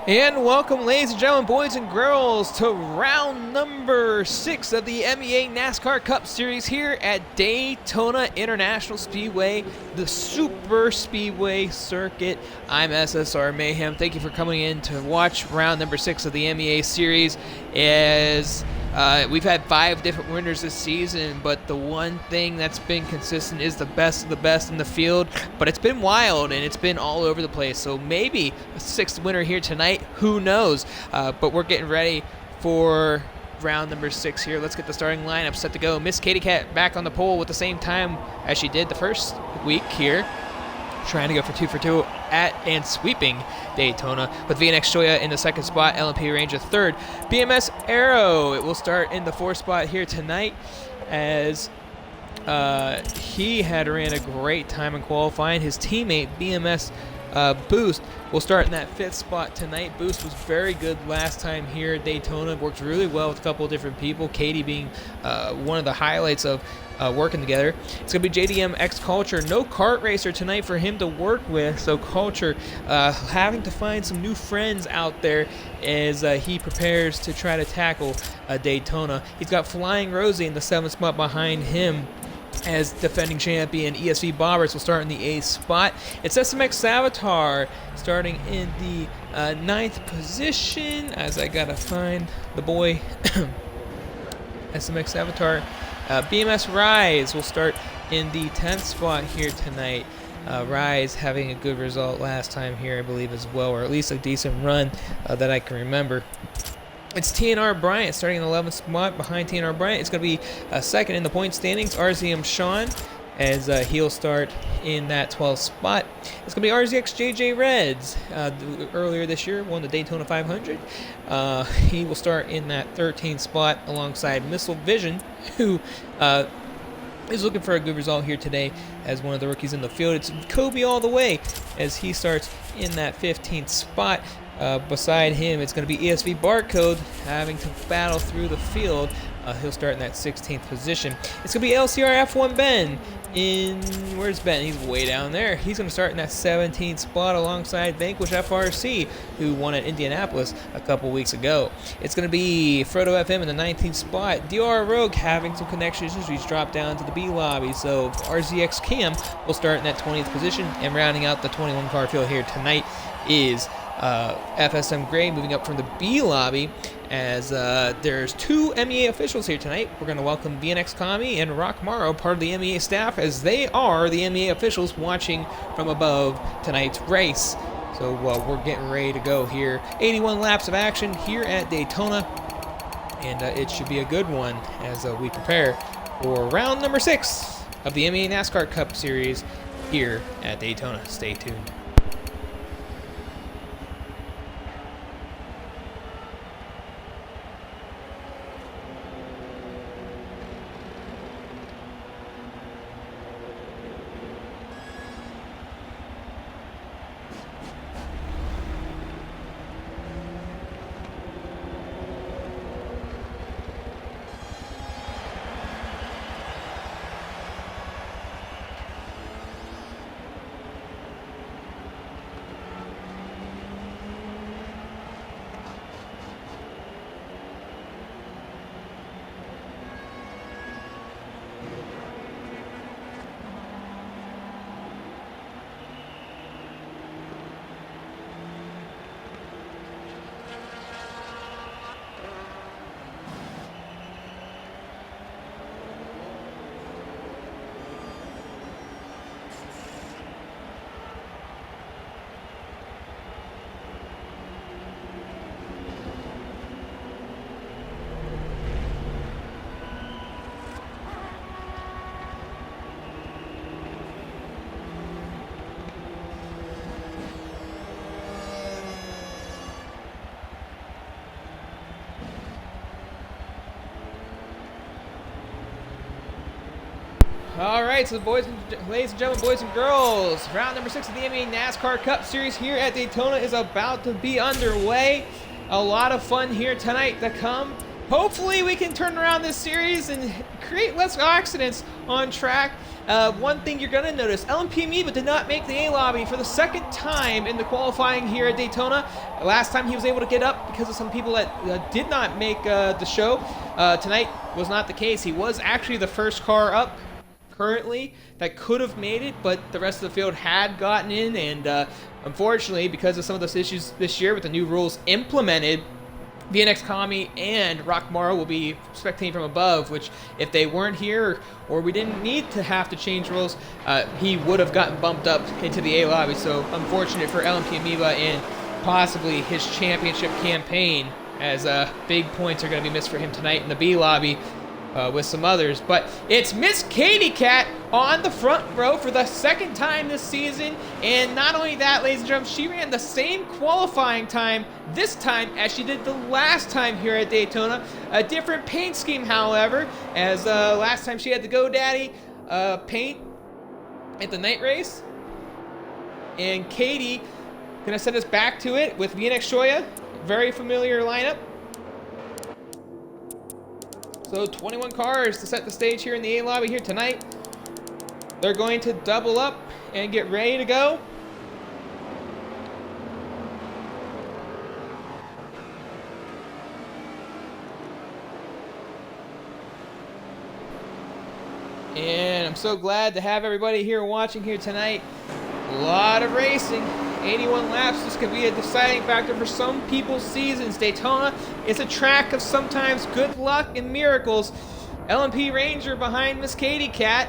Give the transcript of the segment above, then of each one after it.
And welcome, ladies and gentlemen, boys and girls, to round number 6 of the MEA NASCAR Cup Series here at Daytona International Speedway, the Super Speedway circuit. I'm SSR Mayhem. Thank you for coming in to watch round number 6 of the MEA Series. As we've had 5 different winners this season, but the one thing that's been consistent is the best of the best in the field. But it's been wild and it's been all over the place. So maybe a 6th winner here tonight. Who knows? But we're getting ready for round number 6 here. Let's get the starting lineup set to go. Miss Katie Cat back on the pole with the same time as she did the first week here. Trying to go for 2 for 2 at and sweeping Daytona, with VNX Joya in the 2nd spot, LMP Ranger 3rd. BMS Arrow, it will start in the 4th spot here tonight, as he had ran a great time in qualifying. His teammate BMS Boost will start in that 5th spot tonight. Boost was very good last time here at Daytona, worked really well with a couple of different people, Katie being one of the highlights of working together. It's going to be JDM X Culture. No kart racer tonight for him to work with, so Culture having to find some new friends out there as he prepares to try to tackle Daytona. He's got Flying Rosie in the 7th spot behind him, as defending champion ESV Bobbers will start in the 8th spot. It's SMX Savitar starting in the 9th position, as I gotta find the boy. SMX Savitar. BMS Rise will start in the 10th spot here tonight. Rise having a good result last time here, I believe, as well, or at least a decent run that I can remember. It's TNR Bryant starting in the 11th spot behind TNR Bryant. It's going to be 2nd in the point standings. RZM Sean, as he'll start in that 12th spot. It's going to be RZX JJ Reds. Earlier this year, won the Daytona 500. He will start in that 13th spot alongside Missile Vision, who is looking for a good result here today as one of the rookies in the field. It's Kobe all the way as he starts in that 15th spot. Beside him, it's going to be ESV Barcode having to battle through the field. He'll start in that 16th position. It's going to be LCR F1 Ben. Where's Ben? He's way down there. He's going to start in that 17th spot alongside Vanquish FRC, who won at Indianapolis a couple weeks ago. It's going to be Frodo FM in the 19th spot. DR Rogue having some connection issues. He's dropped down to the B lobby, so RZX Cam will start in that 20th position. And rounding out the 21 car field here tonight is FSM Gray moving up from the B lobby, as there's 2 MEA officials here tonight. We're going to welcome VNX Kami and Rock Morrow, part of the MEA staff, as they are the MEA officials watching from above tonight's race. So we're getting ready to go here. 81 laps of action here at Daytona, and it should be a good one as we prepare for round number 6 of the MEA NASCAR Cup Series here at Daytona. Stay tuned. All right, so ladies and gentlemen, boys and girls, round number 6 of the MEA NASCAR Cup Series here at Daytona is about to be underway. A lot of fun here tonight to come. Hopefully we can turn around this series and create less accidents on track. One thing you're going to notice, LMP Amoeba did not make the A-Lobby for the second time in the qualifying here at Daytona. Last time he was able to get up because of some people that did not make the show. Tonight was not the case. He was actually the first car up currently that could have made it, but the rest of the field had gotten in, and unfortunately, because of some of those issues this year with the new rules implemented, VNX Kami and Rock Morrow will be spectating from above, which if they weren't here or we didn't need to have to change rules, he would have gotten bumped up into the A-Lobby. So unfortunate for LMP Amoeba and possibly his championship campaign, as big points are going to be missed for him tonight in the B-Lobby. With some others, but it's Miss Katie Cat on the front row for the second time this season, and not only that, ladies and gentlemen, she ran the same qualifying time this time as she did the last time here at Daytona. A different paint scheme, however, as last time she had the GoDaddy paint at the night race, and Katie gonna send us back to it with VNX Shoya, very familiar lineup. So 21 cars to set the stage here in the A-Lobby here tonight. They're going to double up and get ready to go. And I'm so glad to have everybody here watching here tonight. A lot of racing. 81 laps. This could be a deciding factor for some people's seasons. Daytona is a track of sometimes good luck and miracles. LMP Ranger behind Miss Katie Cat.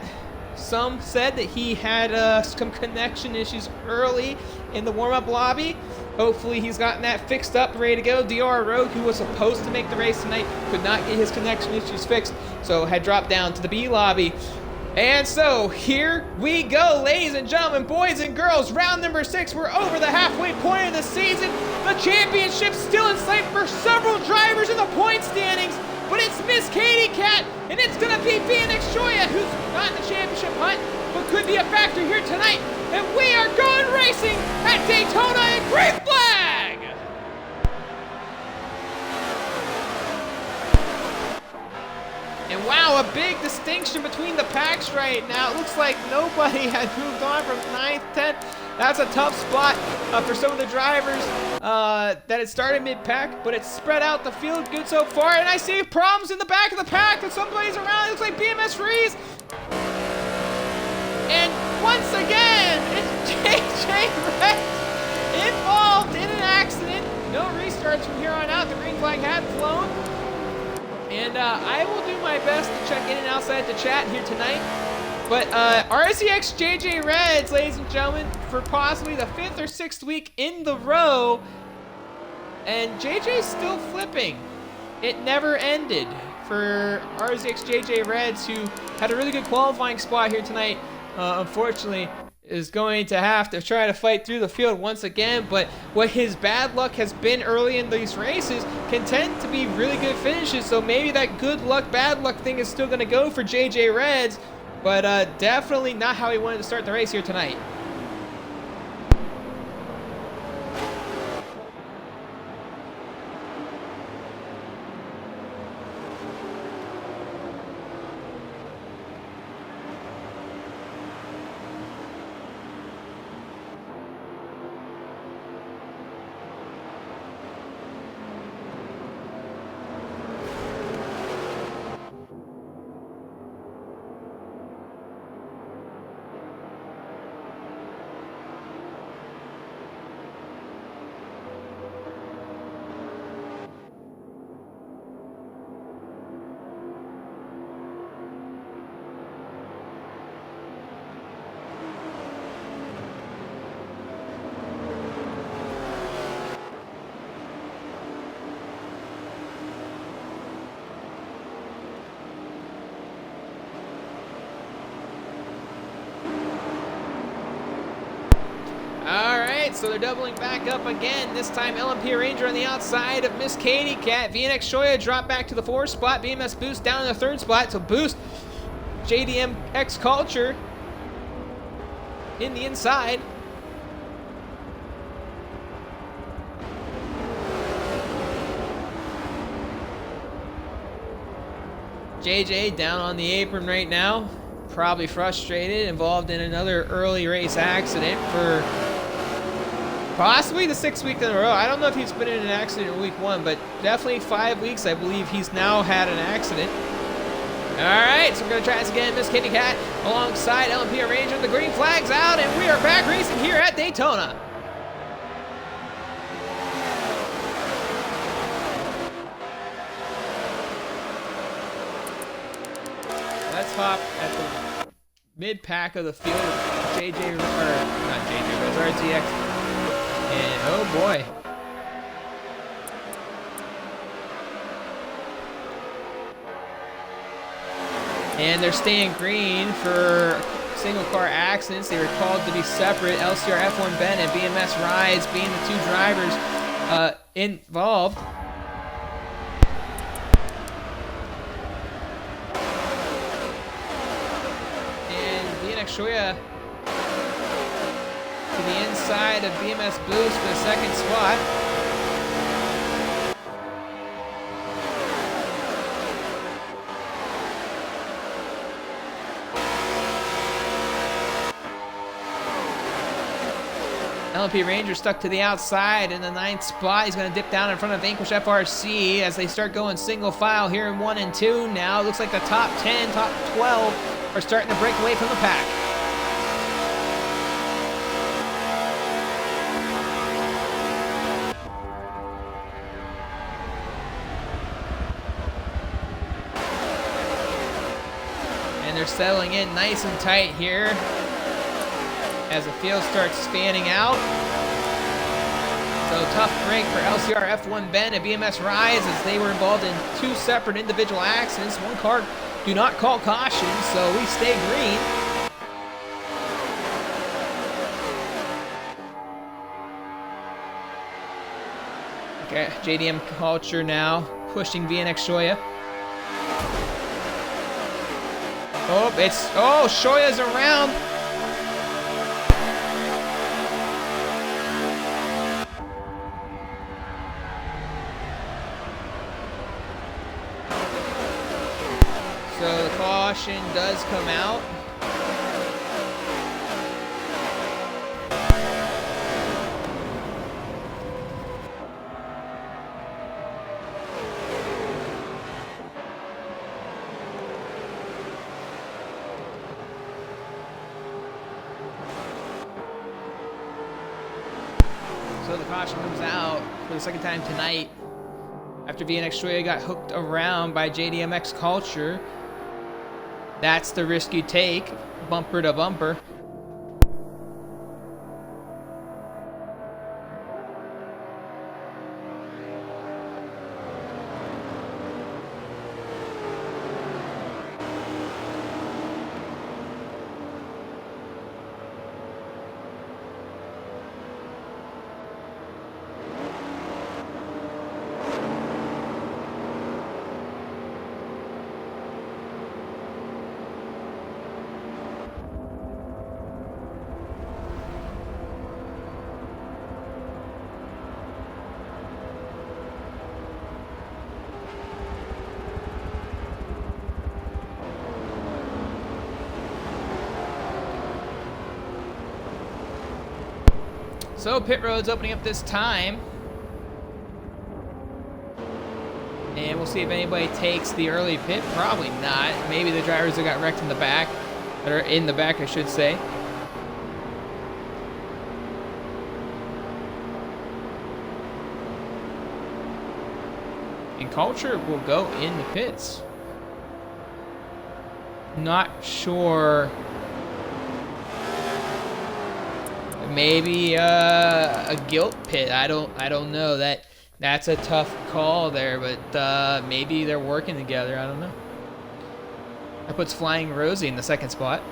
Some said that he had some connection issues early in the warm-up lobby. Hopefully he's gotten that fixed up, ready to go. DR Rogue, who was supposed to make the race tonight, could not get his connection issues fixed, so had dropped down to the B lobby. And so, here we go, ladies and gentlemen, boys and girls, round number 6. We're over the halfway point of the season. The championship's still in sight for several drivers in the point standings, but it's Miss Katie Cat, and it's gonna be VNX Shoya, who's not in the championship hunt, but could be a factor here tonight. And we are going racing at Daytona and Green Flag! And wow, a big distinction between the packs right now. It looks like nobody has moved on from 9th, 10th. That's a tough spot for some of the drivers that had started mid-pack, but it's spread out the field good so far. And I see problems in the back of the pack that somebody's around. It looks like BMS Rees. And once again, it's JJ Rex involved in an accident. No restarts from here on out. The green flag had flown. And I will do my best to check in and outside the chat here tonight. But RZX JJ Reds, ladies and gentlemen, for possibly the 5th or 6th week in the row. And JJ's still flipping. It never ended for RZX JJ Reds, who had a really good qualifying spot here tonight. Unfortunately, is going to have to try to fight through the field once again, but what his bad luck has been early in these races can tend to be really good finishes, so maybe that good luck, bad luck thing is still going to go for JJ Reds, but definitely not how he wanted to start the race here tonight. So they're doubling back up again. This time LMP Ranger on the outside of Miss Katie Cat. VNX Shoya drop back to the 4th spot. BMS Boost down in the 3rd spot. So Boost, JDM X Culture in the inside. JJ down on the apron right now. probably frustrated, involved in another early race accident for possibly the 6th week in a row. I don't know if he's been in an accident in week 1, but definitely 5 weeks, I believe he's now had an accident. All right, so we're going to try this again. Miss Kitty Cat alongside LMP Ranger. The green flag's out, and we are back racing here at Daytona. Let's hop at the mid-pack of the field with JJ, or not JJ, but RTX. And oh boy. And they're staying green for single car accidents. They were called to be separate. LCR F1 Ben and BMS Rides being the 2 drivers involved. And DNX Shoya to the inside of BMS Boost for the 2nd spot. LMP Ranger stuck to the outside in the 9th spot. He's going to dip down in front of Vanquish FRC as they start going single file here in 1 and 2. Now it looks like the top 10, top 12 are starting to break away from the pack. And they're settling in nice and tight here as the field starts fanning out. So tough break for LCR F1 Ben and BMS Rise as they were involved in 2 separate individual accidents. One car do not call caution, so we stay green. Okay, JDM Culture now pushing VNX Shoya. Shoya's around. So the caution does come out. So the caution comes out for the 2nd time tonight after VNX Shoya got hooked around by JDMX Culture. That's the risk you take, bumper to bumper. So pit road's opening up this time. And we'll see if anybody takes the early pit. Probably not. Maybe the drivers that got wrecked in the back, or in the back I should say. And Culture will go in the pits. Not sure. Maybe a guilt pit. I don't know. That's a tough call there, but maybe they're working together. I don't know. That puts Flying Rosie in the 2nd spot.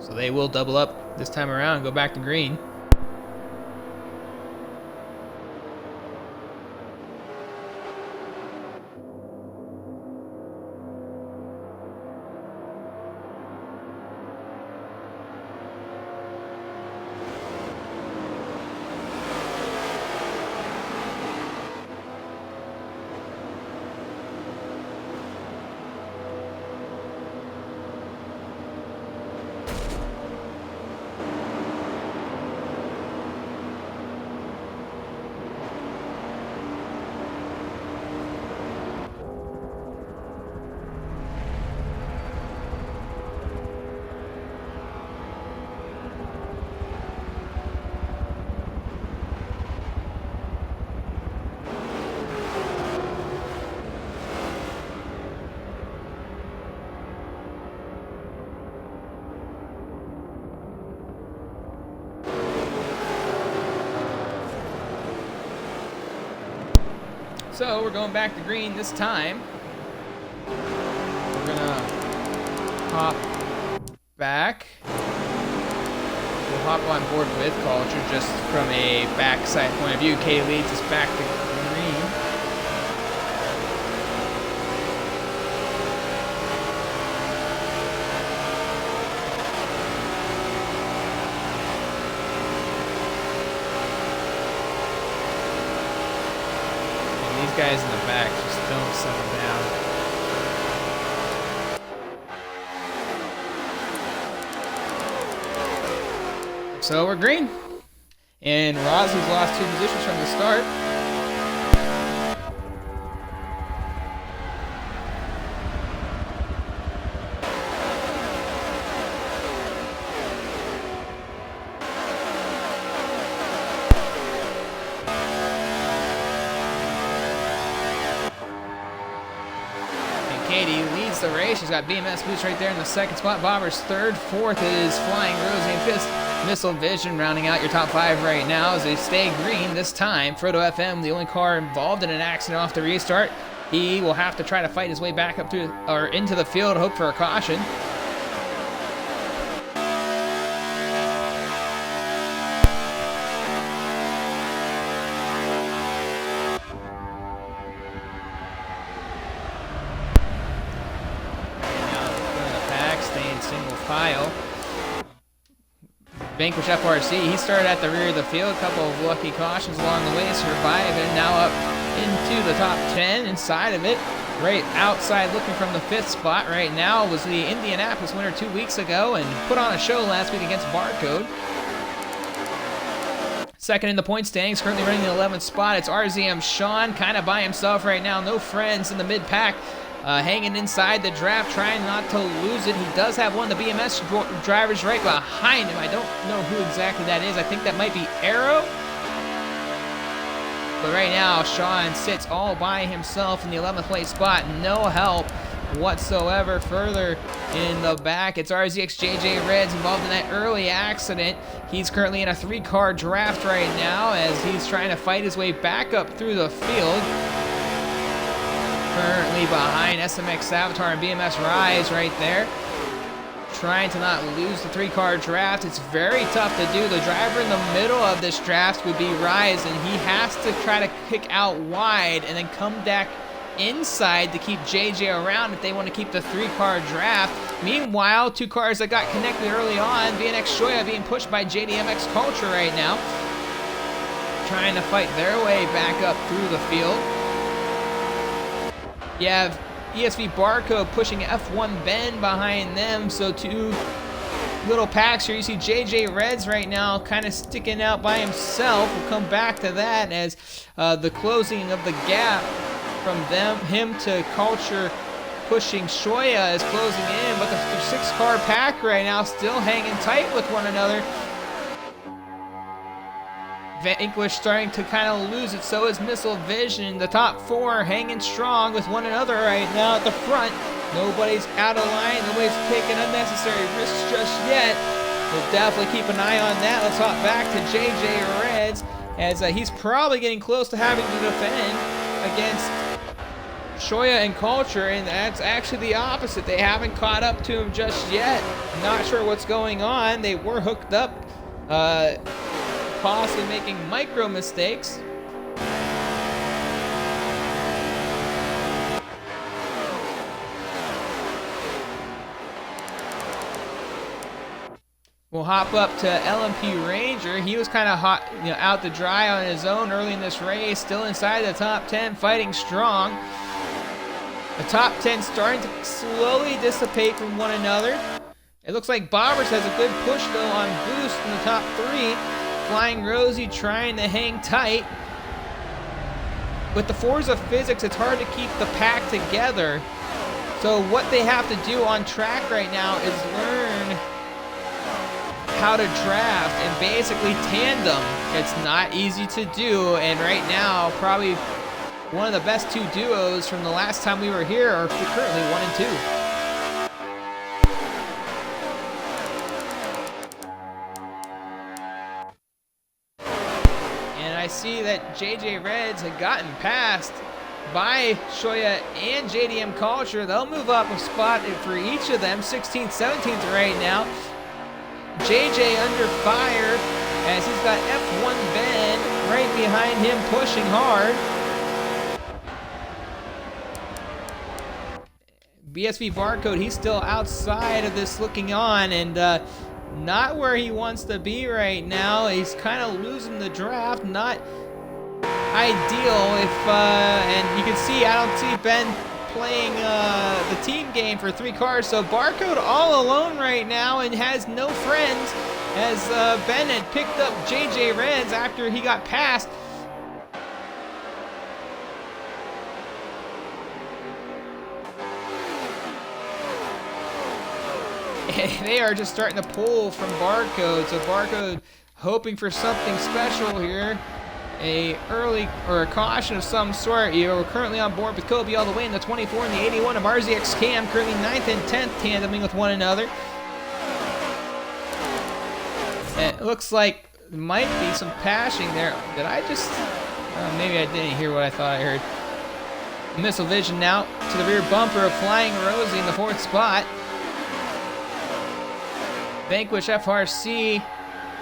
So they will double up this time around and go back to green. So we're going back to green this time. We're gonna hop back. We'll hop on board with Culture just from a backside point of view. Katie leads us back to green. And these guys in the back just don't settle down. So we're green, and Rosley's lost 2 positions from the start. And Katie leads the race. She's got BMS boots right there in the second spot. Bobber's third. Fourth is Flying Rosie, and fifth, Missile Vision, rounding out your top 5 right now as they stay green this time. Frodo FM, the only car involved in an accident off the restart. He will have to try to fight his way back up to or into the field, hope for a caution. Now in the back, staying single file. Vanquish FRC, he started at the rear of the field, a couple of lucky cautions along the way, surviving, now up into the top 10, inside of it, right outside, looking from the 5th spot right now, was the Indianapolis winner 2 weeks ago, and put on a show last week against Barcode. Second in the point standings, currently running the 11th spot, it's RZM Sean, kind of by himself right now, no friends in the mid-pack. Hanging inside the draft, trying not to lose it. He does have one of the BMS drivers right behind him. I don't know who exactly that is. I think that might be Arrow. But right now, Sean sits all by himself in the 11th place spot. No help whatsoever further in the back. It's RZX JJ Reds involved in that early accident. He's currently in a 3-car draft right now as he's trying to fight his way back up through the field. Currently behind SMX Savitar and BMS Rise right there. Trying to not lose the 3-car draft. It's very tough to do. The driver in the middle of this draft would be Rise, and he has to try to kick out wide and then come back inside to keep JJ around if they want to keep the 3-car draft. Meanwhile, 2 cars that got connected early on, BNX Shoya being pushed by JDMX Culture right now. Trying to fight their way back up through the field. You have ESV Barcode pushing F1 Ben behind them, so 2 little packs here. You see JJ Reds right now kind of sticking out by himself. We'll come back to that as the closing of the gap from him to Culture pushing Shoya is closing in, but the 6-car pack right now still hanging tight with one another. Vanquish starting to kind of lose it, so is Missile Vision. The top 4 hanging strong with one another right now at the front. Nobody's out of line. Nobody's taking unnecessary risks just yet. We'll definitely keep an eye on that. Let's hop back to JJ Reds as he's probably getting close to having to defend against Shoya and Culture, and that's actually the opposite. They haven't caught up to him just yet. Not sure what's going on. They were hooked up. Possibly making micro mistakes. We'll hop up to LMP Ranger. He was kind of hot, out to dry on his own early in this race. Still inside the top 10, fighting strong. The top 10 starting to slowly dissipate from one another. It looks like Bobbers has a good push though on Boost in the top 3. Flying Rosie trying to hang tight. With the Forza physics, it's hard to keep the pack together. So what they have to do on track right now is learn how to draft and basically tandem. It's not easy to do, and right now, probably one of the best 2 duos from the last time we were here are currently 1 and 2. I see that JJ Reds had gotten past by Shoya and JDM Culture. They'll move up a spot for each of them, 16th, 17th right now. JJ under fire as he's got F1 Ben right behind him pushing hard. BSV Barcode, he's still outside of this looking on and not where he wants to be right now. He's kind of losing the draft, not ideal. And you can see, I don't see Ben playing the team game for 3 cars, so Barcode all alone right now and has no friends as Ben had picked up JJ Reds after he got passed. They are just starting to pull from Barcode, so Barcode hoping for something special here. A early or a caution of some sort. You're currently on board with Kobe all the way in the 24 and the 81 of RZX Cam, currently 9th and 10th tandeming with one another. And it looks like there might be some passing there. Did I just... maybe I didn't hear what I thought I heard. Missile vision now to the rear bumper of Flying Rosie in the 4th spot. Vanquish FRC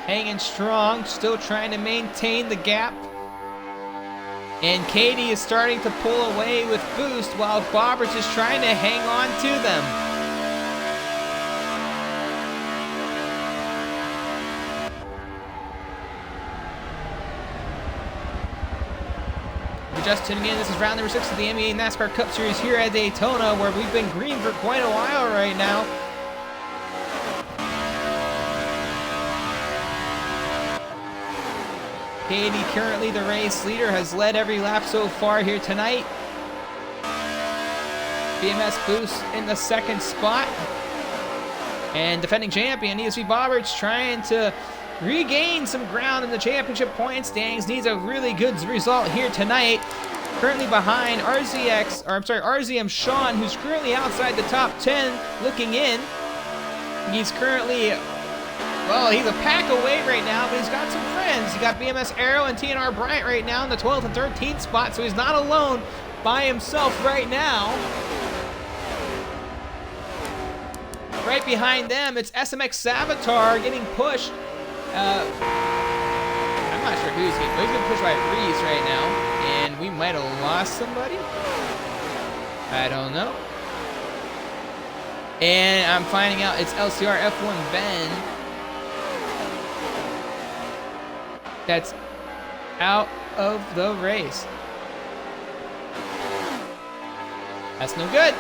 hanging strong, still trying to maintain the gap. And Katie is starting to pull away with Boost while Bobbers is trying to hang on to them. If you're just tuning in, this is round number 6 of the NBA NASCAR Cup Series here at Daytona, where we've been green for quite a while right now. Katie, currently the race leader, has led every lap so far here tonight. BMS Boost in the 2nd spot. And defending champion, ESV Bobberts, trying to regain some ground in the championship point standings. Needs a really good result here tonight. Currently behind RZM Sean, who's currently outside the top 10 looking in. He's currently... well, he's a pack away right now, but he's got some friends. He got BMS Arrow and TNR Bryant right now in the 12th and 13th spot, so he's not alone by himself right now. Right behind them, it's SMX Savitar getting pushed. I'm not sure who's getting pushed by Reese right now, and we might have lost somebody. I don't know. And I'm finding out it's LCR F1 Ben that's out of the race. That's no good.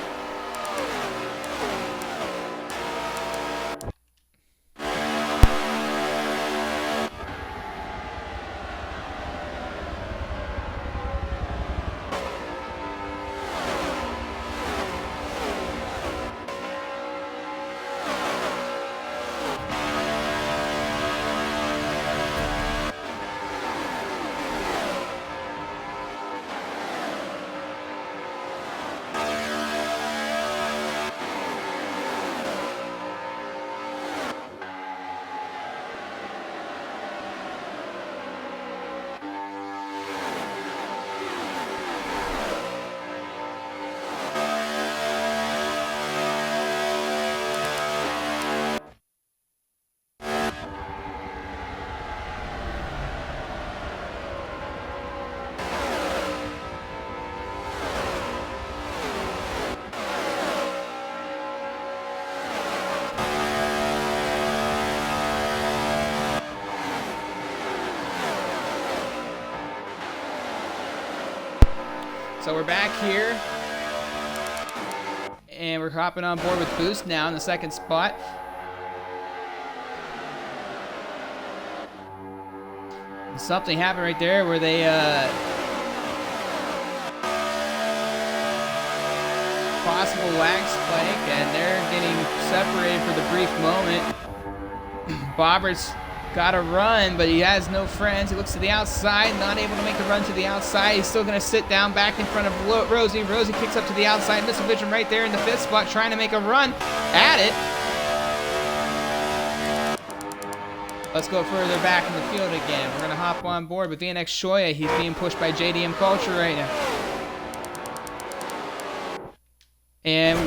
So we're back here, and we're hopping on board with Boost now in the 2nd spot. Something happened right there where they possible lag spike, and they're getting separated for the brief moment. Bobbers got a run, but he has no friends. He looks to the outside, not able to make a run to the outside. He's still going to sit down back in front of Rosie. Rosie kicks up to the outside. Missile vision right there in the 5th spot, trying to make a run at it. Let's go further back in the field again. We're going to hop on board with VNX Shoya. He's being pushed by JDM Culture right now. And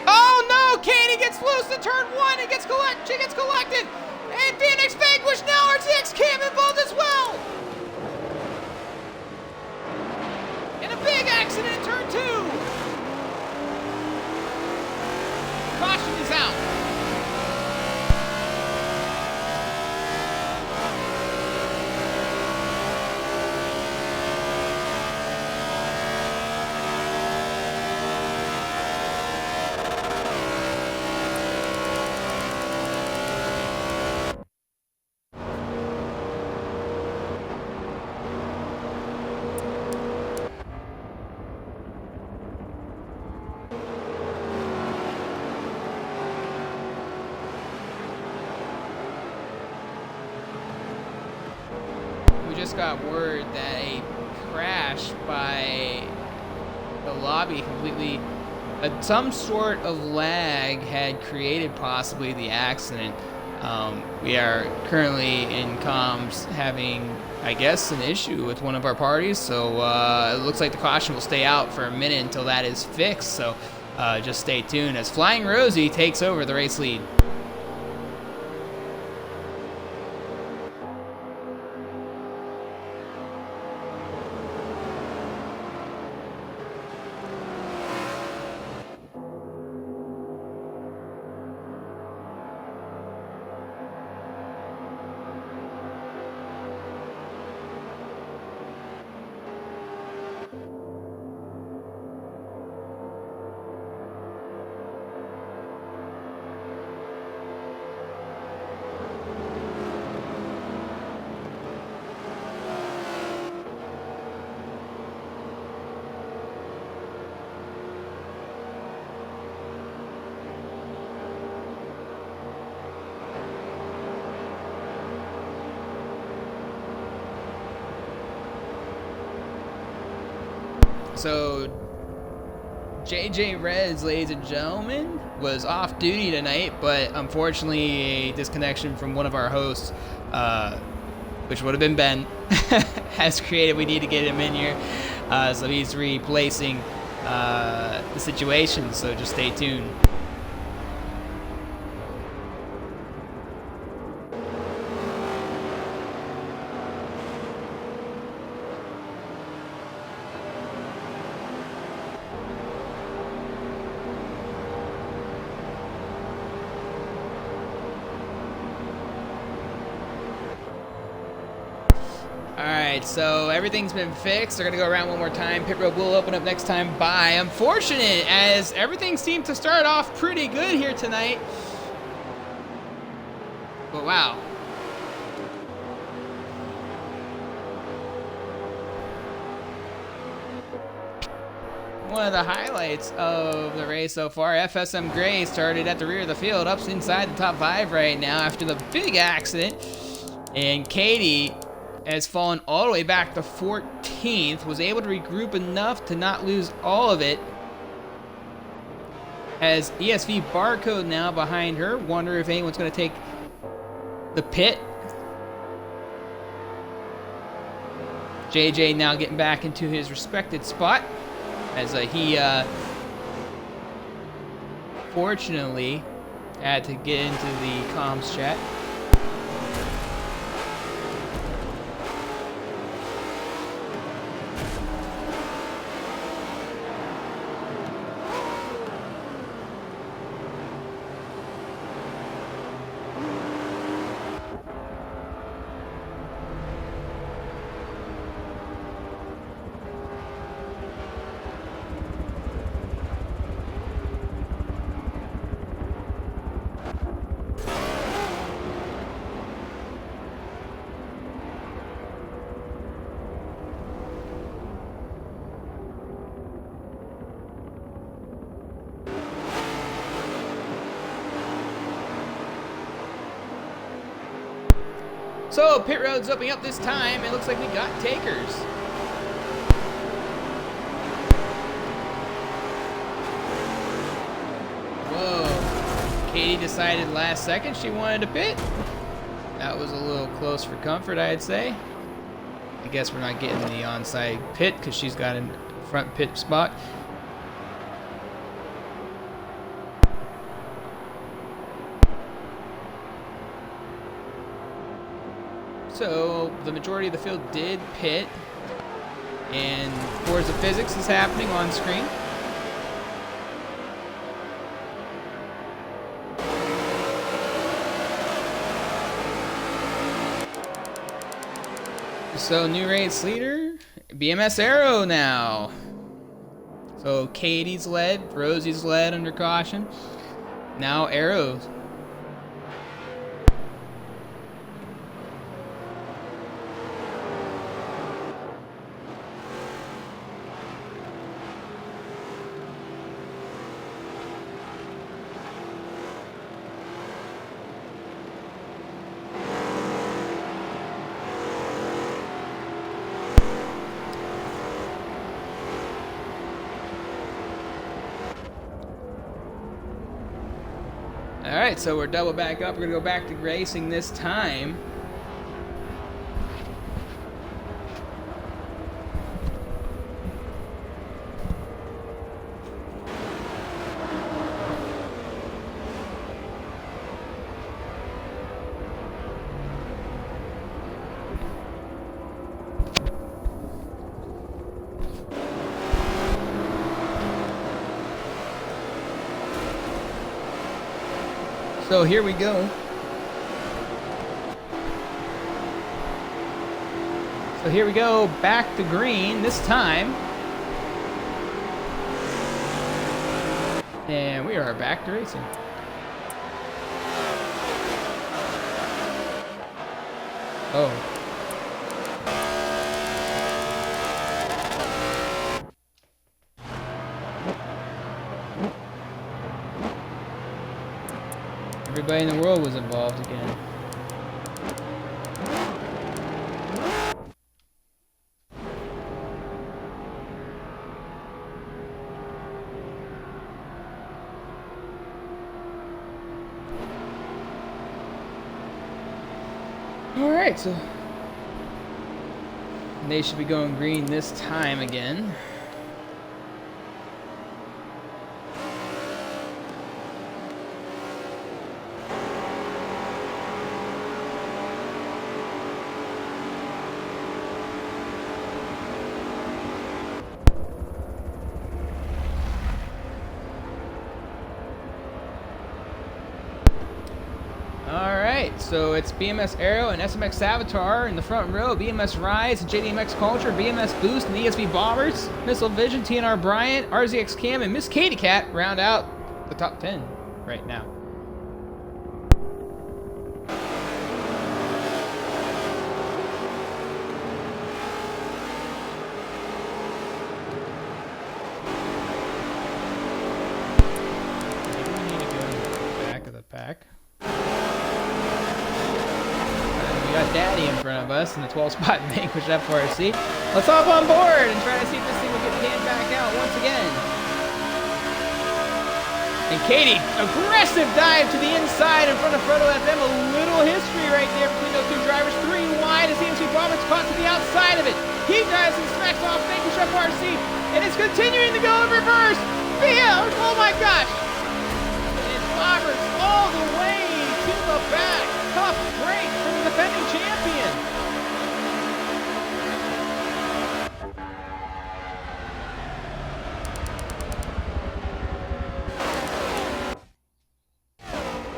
oh no, Katie gets loose in turn 1 and she gets collected. And Phoenix vanquished. Now RTX Cam involved as well. In a big accident in turn 2. Caution is out. We just got word that a crash by the lobby completely, some sort of lag had created possibly the accident. We are currently in comms having, I guess, an issue with one of our parties, so it looks like the caution will stay out for a minute until that is fixed, so just stay tuned as Flying Rosie takes over the race lead. So, JJ Reds, ladies and gentlemen, was off duty tonight, but unfortunately a disconnection from one of our hosts, which would have been Ben, has created. We need to get him in here, so he's replacing the situation, so just stay tuned. Alright, so everything's been fixed. They're going to go around one more time. Pit road will open up next time by. Unfortunate, as everything seemed to start off pretty good here tonight. But wow. One of the highlights of the race so far, FSM Gray started at the rear of the field, up inside the top 5 right now after the big accident. And Katie has fallen all the way back to 14th, was able to regroup enough to not lose all of it. Has ESV Barcode now behind her. Wonder if anyone's going to take the pit. JJ now getting back into his respected spot as he fortunately had to get into the comms chat. So, pit road's opening up this time. It looks like we got takers. Whoa. Katie decided last second she wanted to pit. That was a little close for comfort, I'd say. I guess we're not getting the onside pit because she's got a front pit spot. So the majority of the field did pit, and Forza Physics is happening on screen. So new race leader, BMS Aero now. So Katie's led, Rosie's led under caution. Now Aero. Alright, so we're double back up. We're going to go back to racing this time. So here we go. So here we go, back to green this time. And we are back to racing. Oh. Everybody in the world was involved again. Alright, so they should be going green this time again. Alright, so it's BMS Aero and SMX Avatar in the front row, BMS Rise and JDMX Culture, BMS Boost and ESV Bombers, Missile Vision, TNR Bryant, RZX Cam, and Miss Katie Cat round out the top 10 right now. Maybe we need to go to the back of the pack. We got Daddy in front of us in the 12-spot Vanquish FRC. Let's hop on board and try to see if this thing will get canned back out once again. And Katie, aggressive dive to the inside in front of Frodo FM. A little history right there between those two drivers. 3 wide as EMC Bromwich caught to the outside of it. He drives and smacks off Vanquish FRC. And it's continuing to go in reverse. Oh my gosh. And Roberts all the way to the back. Tough break from the defending champion.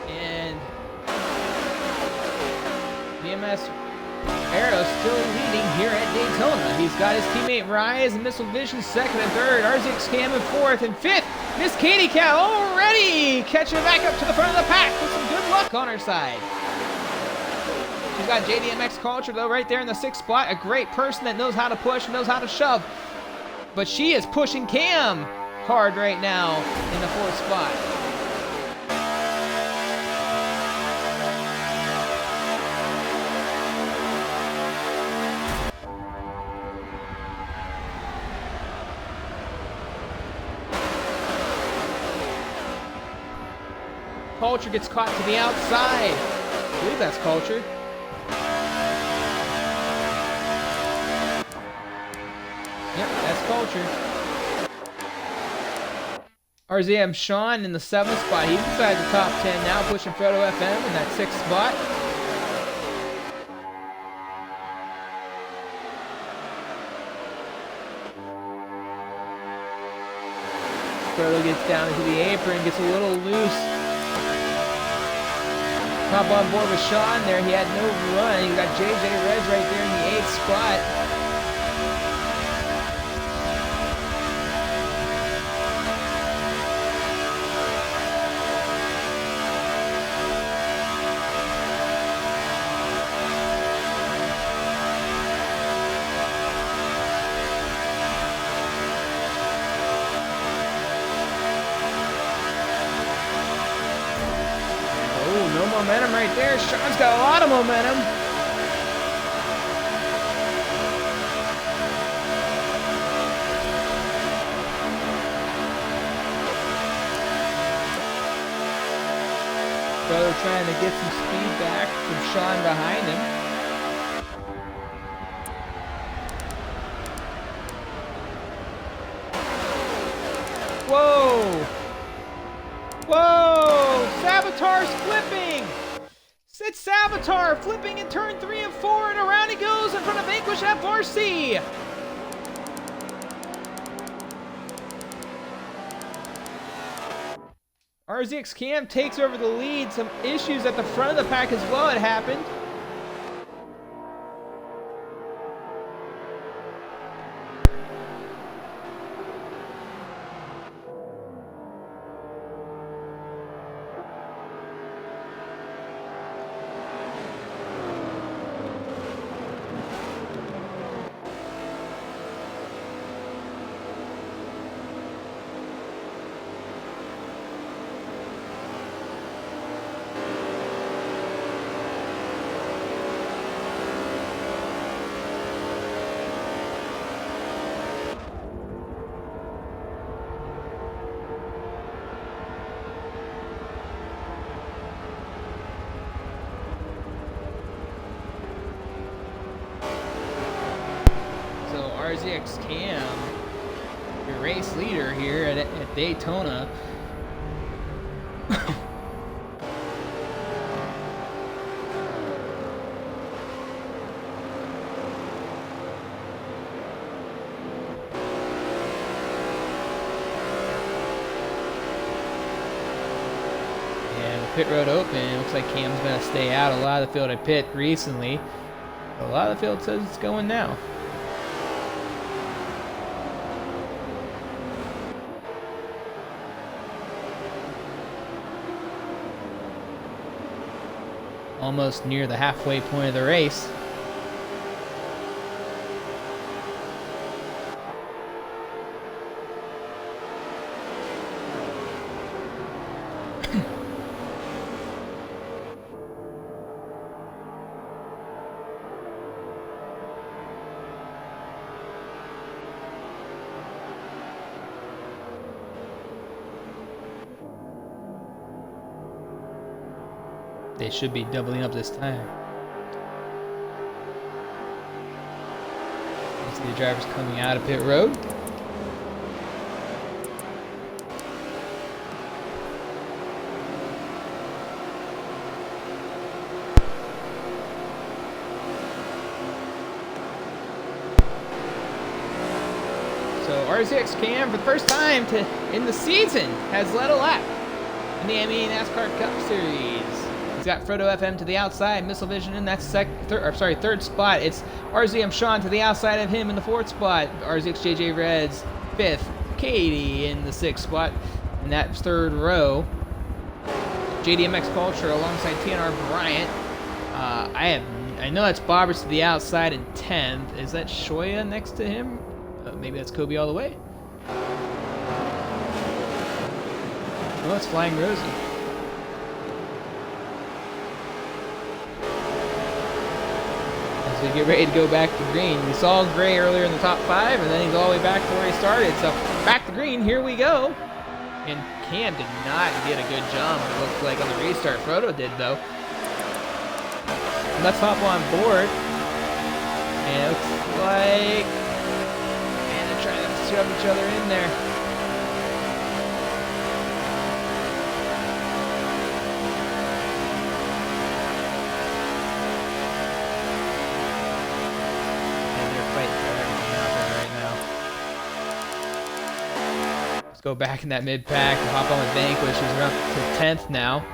And BMS Aero still leading here at Daytona. He's got his teammate Rise and Missile Vision second and third. RZX Cam in fourth and fifth. Miss Katie Cat already catching it back up to the front of the pack with some good luck on her side. She's got JDMX Culture, though, right there in the 6th spot. A great person that knows how to push, knows how to shove. But she is pushing Cam hard right now in the 4th spot. Culture gets caught to the outside. I believe that's Culture. Yep, that's Culture. RZM Sean in the 7th spot. He's inside the top 10 now, pushing Frodo FM in that 6th spot. Frodo gets down into the apron, gets a little loose. Top on board with Sean there. He had no run. You got JJ Reds right there in the 8th spot. No momentum right there. Sean's got a lot of momentum. Frodo trying to get some speed back from Sean behind him. Whoa! Whoa! Savitar's flipping! It's Savitar flipping in turn 3 and 4, and around he goes in front of Vanquish FRC! RZX Cam takes over the lead. Some issues at the front of the pack as well had happened. RZX Cam, your race leader here at Daytona. Pit road open. Looks like Cam's going to stay out. A lot of the field had pit recently. A lot of the field says it's going now. Almost near the halfway point of the race. They should be doubling up this time. You see the drivers coming out of pit road. So RZX Cam, for the first time in the season, has led a lap in the MEA NASCAR Cup Series. He's got Frodo FM to the outside, Missile Vision in that third spot. It's RZM Sean to the outside of him in the 4th spot. RZX JJ Reds 5th. Katie in the 6th spot in that 3rd row. JDMX Culture alongside TNR Bryant. I know that's Bobbers to the outside in 10th. Is that Shoya next to him? Maybe that's Kobe all the way. Oh, it's Flying Rosie. We get ready to go back to green. We saw Gray earlier in the top 5, and then he's all the way back to where he started. So back to green, here we go. And Cam did not get a good jump, it looks like, on the restart. Frodo did, though. Let's hop on board. And it looks like... Man, they're trying to shove each other in there. go back in that mid-pack and hop on with Vanquish, who's around to 10th now.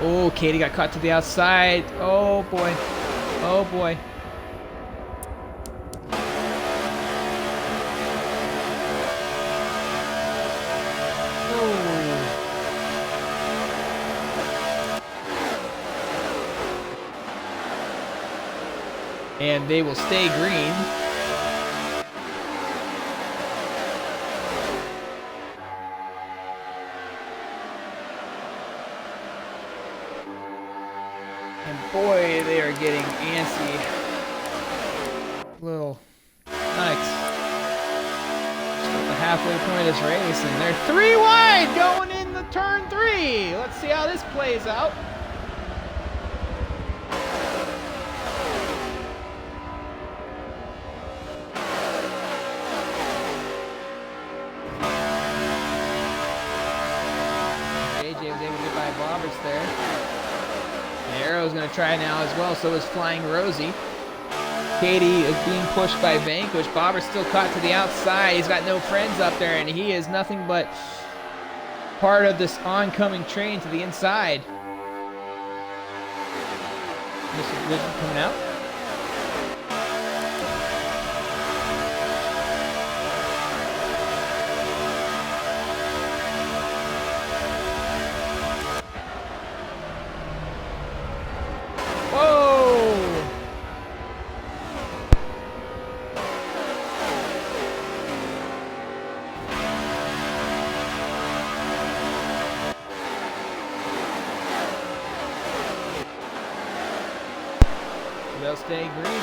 Oh, Katie got caught to the outside. Oh, boy. Oh, boy. And they will stay green. And boy, they are getting antsy. Little nice. At the halfway point of this race, and they're 3 wide going in the turn 3. Let's see how this plays out. There. And Arrow's going to try now as well, so is Flying Rosie. Katie is being pushed by Vanquish. Bobber's still caught to the outside. He's got no friends up there, and he is nothing but part of this oncoming train to the inside. Mr. Ridge coming out. They'll stay green.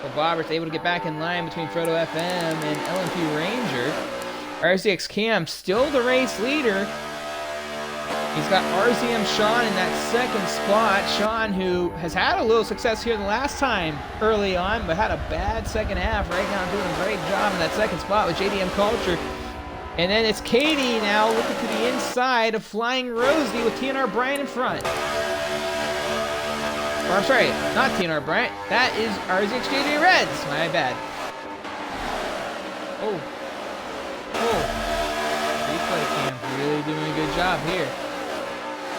So Bobbert's able to get back in line between Frodo FM and LMP Ranger. RZX Cam still the race leader. He's got RZM Sean in that second spot. Sean, who has had a little success here the last time early on, but had a bad second half. Right now doing a great job in that second spot with JDM Culture. And then it's Katie now looking to the inside of Flying Rosie with TNR Bryant in front. Or I'm sorry, not TNR Bryant. That is RZXJJ Reds. My bad. Oh. Replay cam really doing a good job here.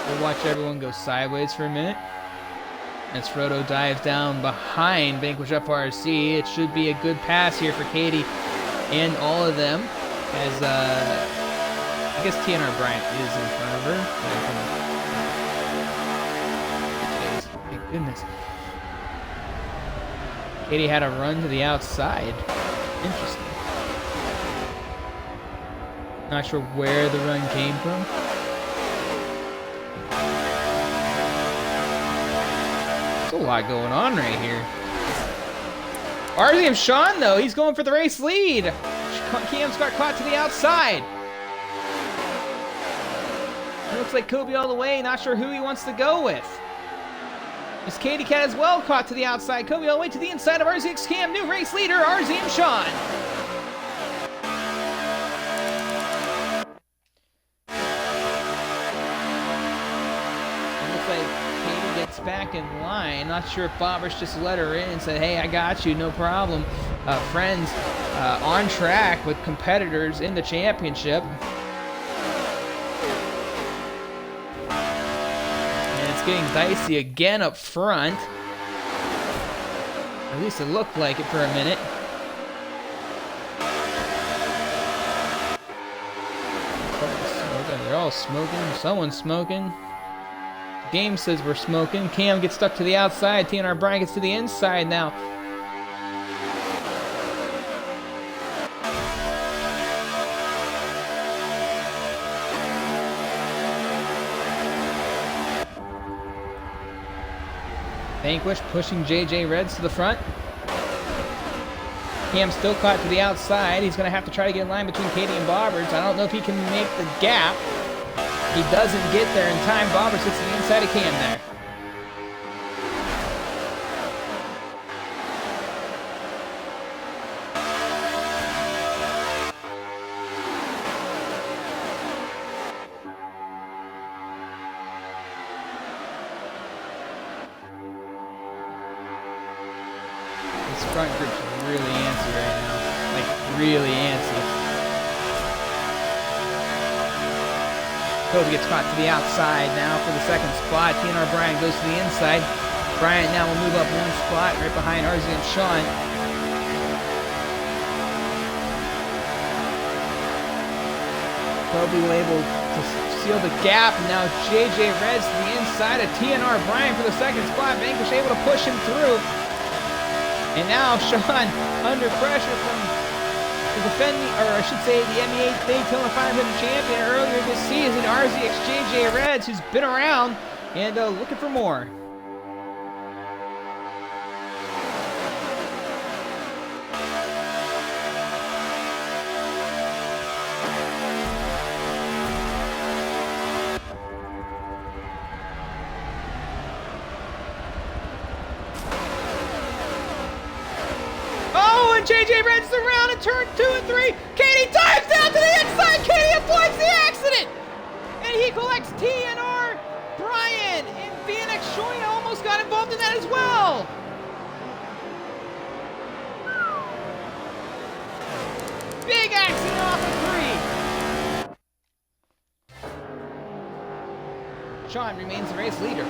We'll watch everyone go sideways for a minute. As Frodo dives down behind Vanquish FRC. It should be a good pass here for Katie and all of them. As, I guess TNR Bryant is in front of her. Thank goodness. Katie had a run to the outside. Interesting. Not sure where the run came from. There's a lot going on right here. RZM Sean, though, he's going for the race lead. Cam's got caught to the outside. It looks like Kobe all the way. Not sure who he wants to go with. Miss Katie Cat as well caught to the outside. Kobe all the way to the inside of RZX Cam. New race leader, RZM Sean. It looks like Katie gets back in line. Not sure if Bobbers just let her in and said, hey, I got you, no problem. Friends on track with competitors in the championship. And it's getting dicey again up front. At least it looked like it for a minute. They're all smoking. Someone's smoking. Game says we're smoking. Cam gets stuck to the outside. TNR Bryant gets to the inside now. Vanquish pushing JJ Reds to the front. Cam still caught to the outside. He's going to have to try to get in line between Katie and Bobbers. I don't know if he can make the gap. He doesn't get there in time. Bobbers sits to the inside of Cam there. front group's really antsy right now. Like, really antsy. Kobe gets caught to the outside now for the second spot. TNR Bryant goes to the inside. Bryant now will move up one spot right behind RZ and Sean. Kobe will able to seal the gap. Now JJ Reds to the inside of TNR Bryant for the second spot. Vanquish able to push him through. And now Sean under pressure from the defending, or I should say the MEA Daytona 500 champion earlier this season, RZX JJ Reds, who's been around and looking for more. JJ Reds around in turn 2 and 3. Katie dives down to the inside. Katie avoids the accident. And he collects TNR Bryant. And BNX Shoina almost got involved in that as well. Big accident off of 3. Sean remains the race leader.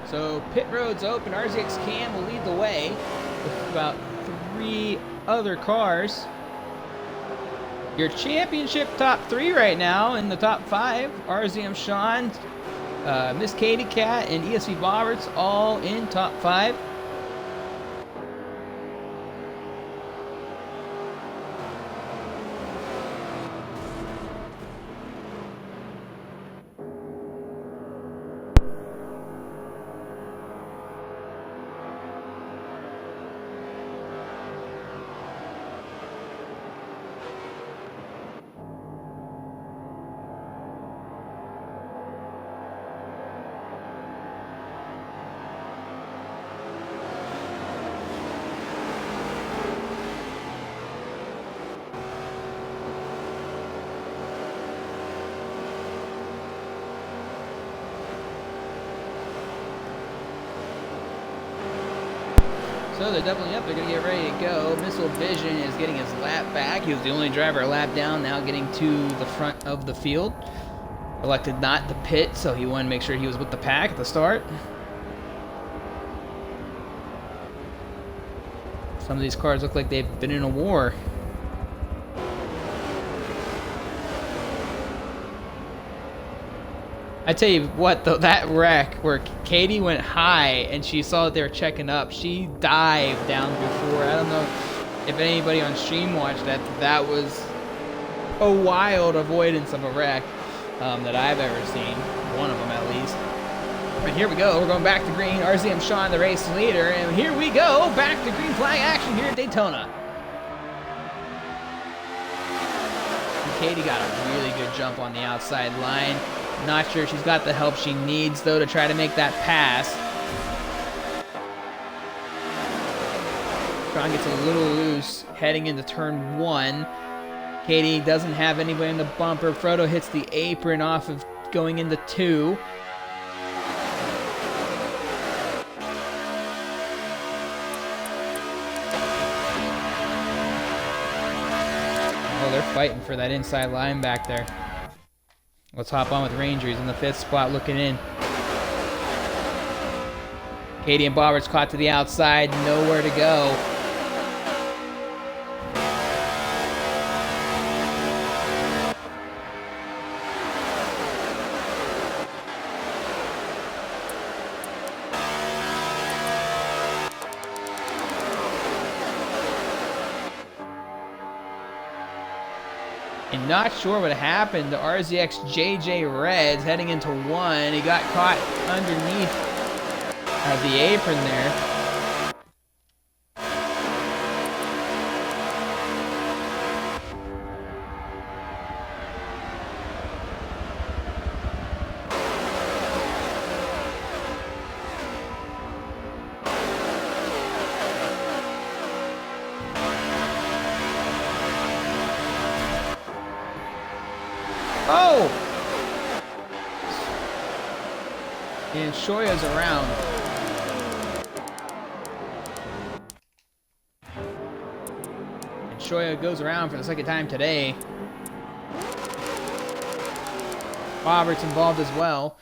So pit road's open. RZX Cam will lead the way with about 3 other cars. Your championship top 3 right now in the top 5. RZM Sean, Miss Katie Cat, and ESV Roberts all in top 5. So they're doubling up. They're going to get ready to go. Missile Vision is getting his lap back. He was the only driver a lap down, now getting to the front of the field. Elected not to pit, so he wanted to make sure he was with the pack at the start. Some of these cars look like they've been in a war. I tell you what, though, that wreck where Katie went high and she saw that they were checking up, she dived down before. I don't know if anybody on stream watched that. That was a wild avoidance of a wreck that I've ever seen. One of them, at least. But here we go. We're going back to green. RZM Sean, the race leader. And here we go. Back to green flag action here at Daytona. And Katie got a really good jump on the outside line. Not sure she's got the help she needs, though, to try to make that pass. Sean gets a little loose heading into turn 1. Katie doesn't have anybody in the bumper. Frodo hits the apron off of going into 2. Oh, they're fighting for that inside line back there. Let's hop on with Ranger. He's in the 5th spot looking in. Katie and Bobbert's caught to the outside. Nowhere to go. And not sure what happened to RZX JJ Reds heading into 1. He got caught underneath the apron there. Oh! And Shoya's around. And Shoya goes around for the 2nd time today. Robert's involved as well.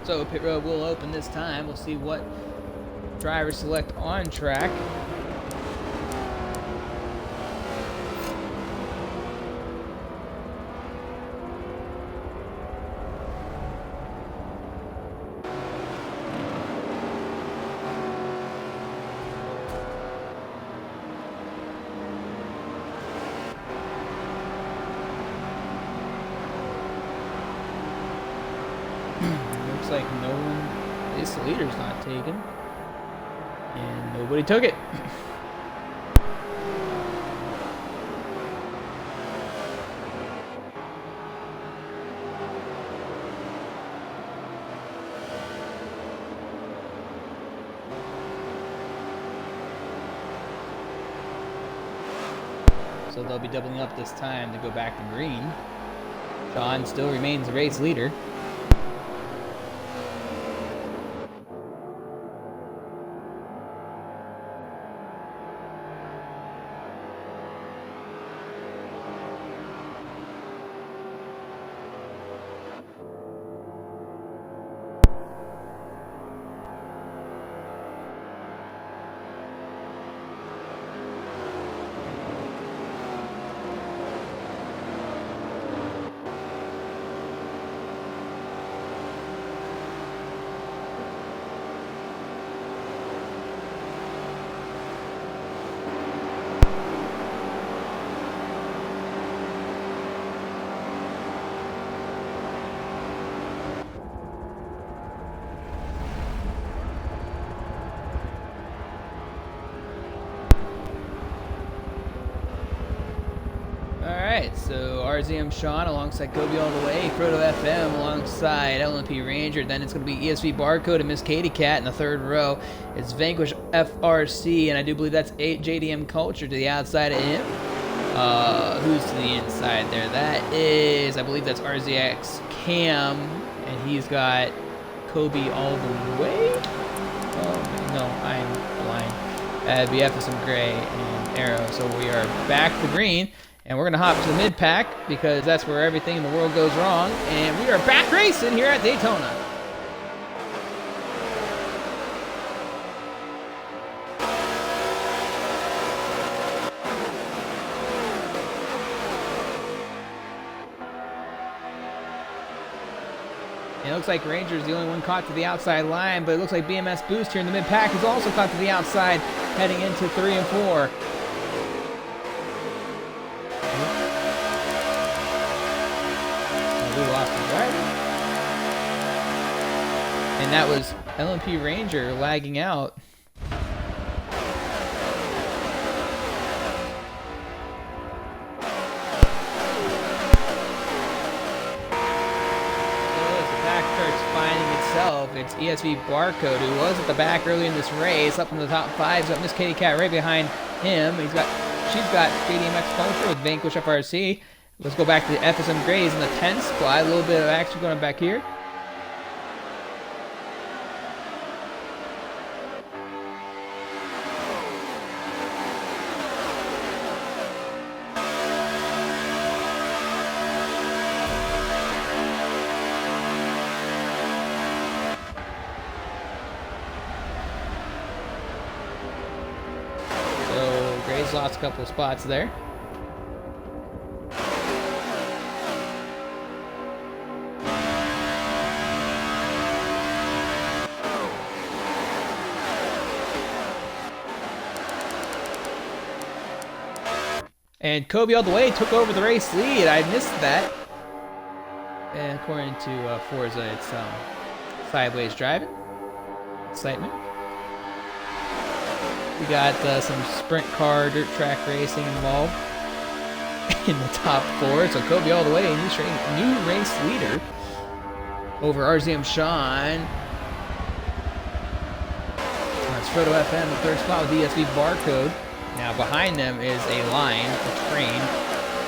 So pit road will open this time. We'll see what drivers select on track. Looks like no one, this leader's not taken, and nobody took it. So they'll be doubling up this time to go back to green. Sean still remains the race leader. Alright, so RZM Sean alongside Kobe all the way, Frodo FM alongside LMP Ranger, then it's going to be ESV Barcode and Miss Katie Cat in the 3rd row. It's Vanquish FRC, and I do believe that's JDM Culture to the outside of him. Who's to the inside there? That is, I believe that's RZX Cam, and he's got Kobe all the way? Oh, no, I'm blind. BF is some gray and arrow, so we are back to green. And we're going to hop to the mid-pack because that's where everything in the world goes wrong. And we are back racing here at Daytona. And it looks like Ranger's the only one caught to the outside line, but it looks like BMS Boost here in the mid-pack is also caught to the outside heading into 3 and 4. And that was LMP Ranger lagging out. It's ESV Barcode, who was at the back early in this race, up in the top 5. He's got Miss Katy Cat right behind him. She's got JDMX Culture with Vanquish FRC. Let's go back to the FSM Grays in the 10th spot. A little bit of action going back here. Gray's lost a couple of spots there. And Kobe all the way took over the race lead. I missed that. And according to Forza, it's sideways driving. Excitement. We got some sprint car, dirt track racing involved in the top 4. So Kobe all the way, new race leader over RZM Sean. That's Frodo FM, the 3rd spot with ESV Barcode. Now behind them is a line, a train.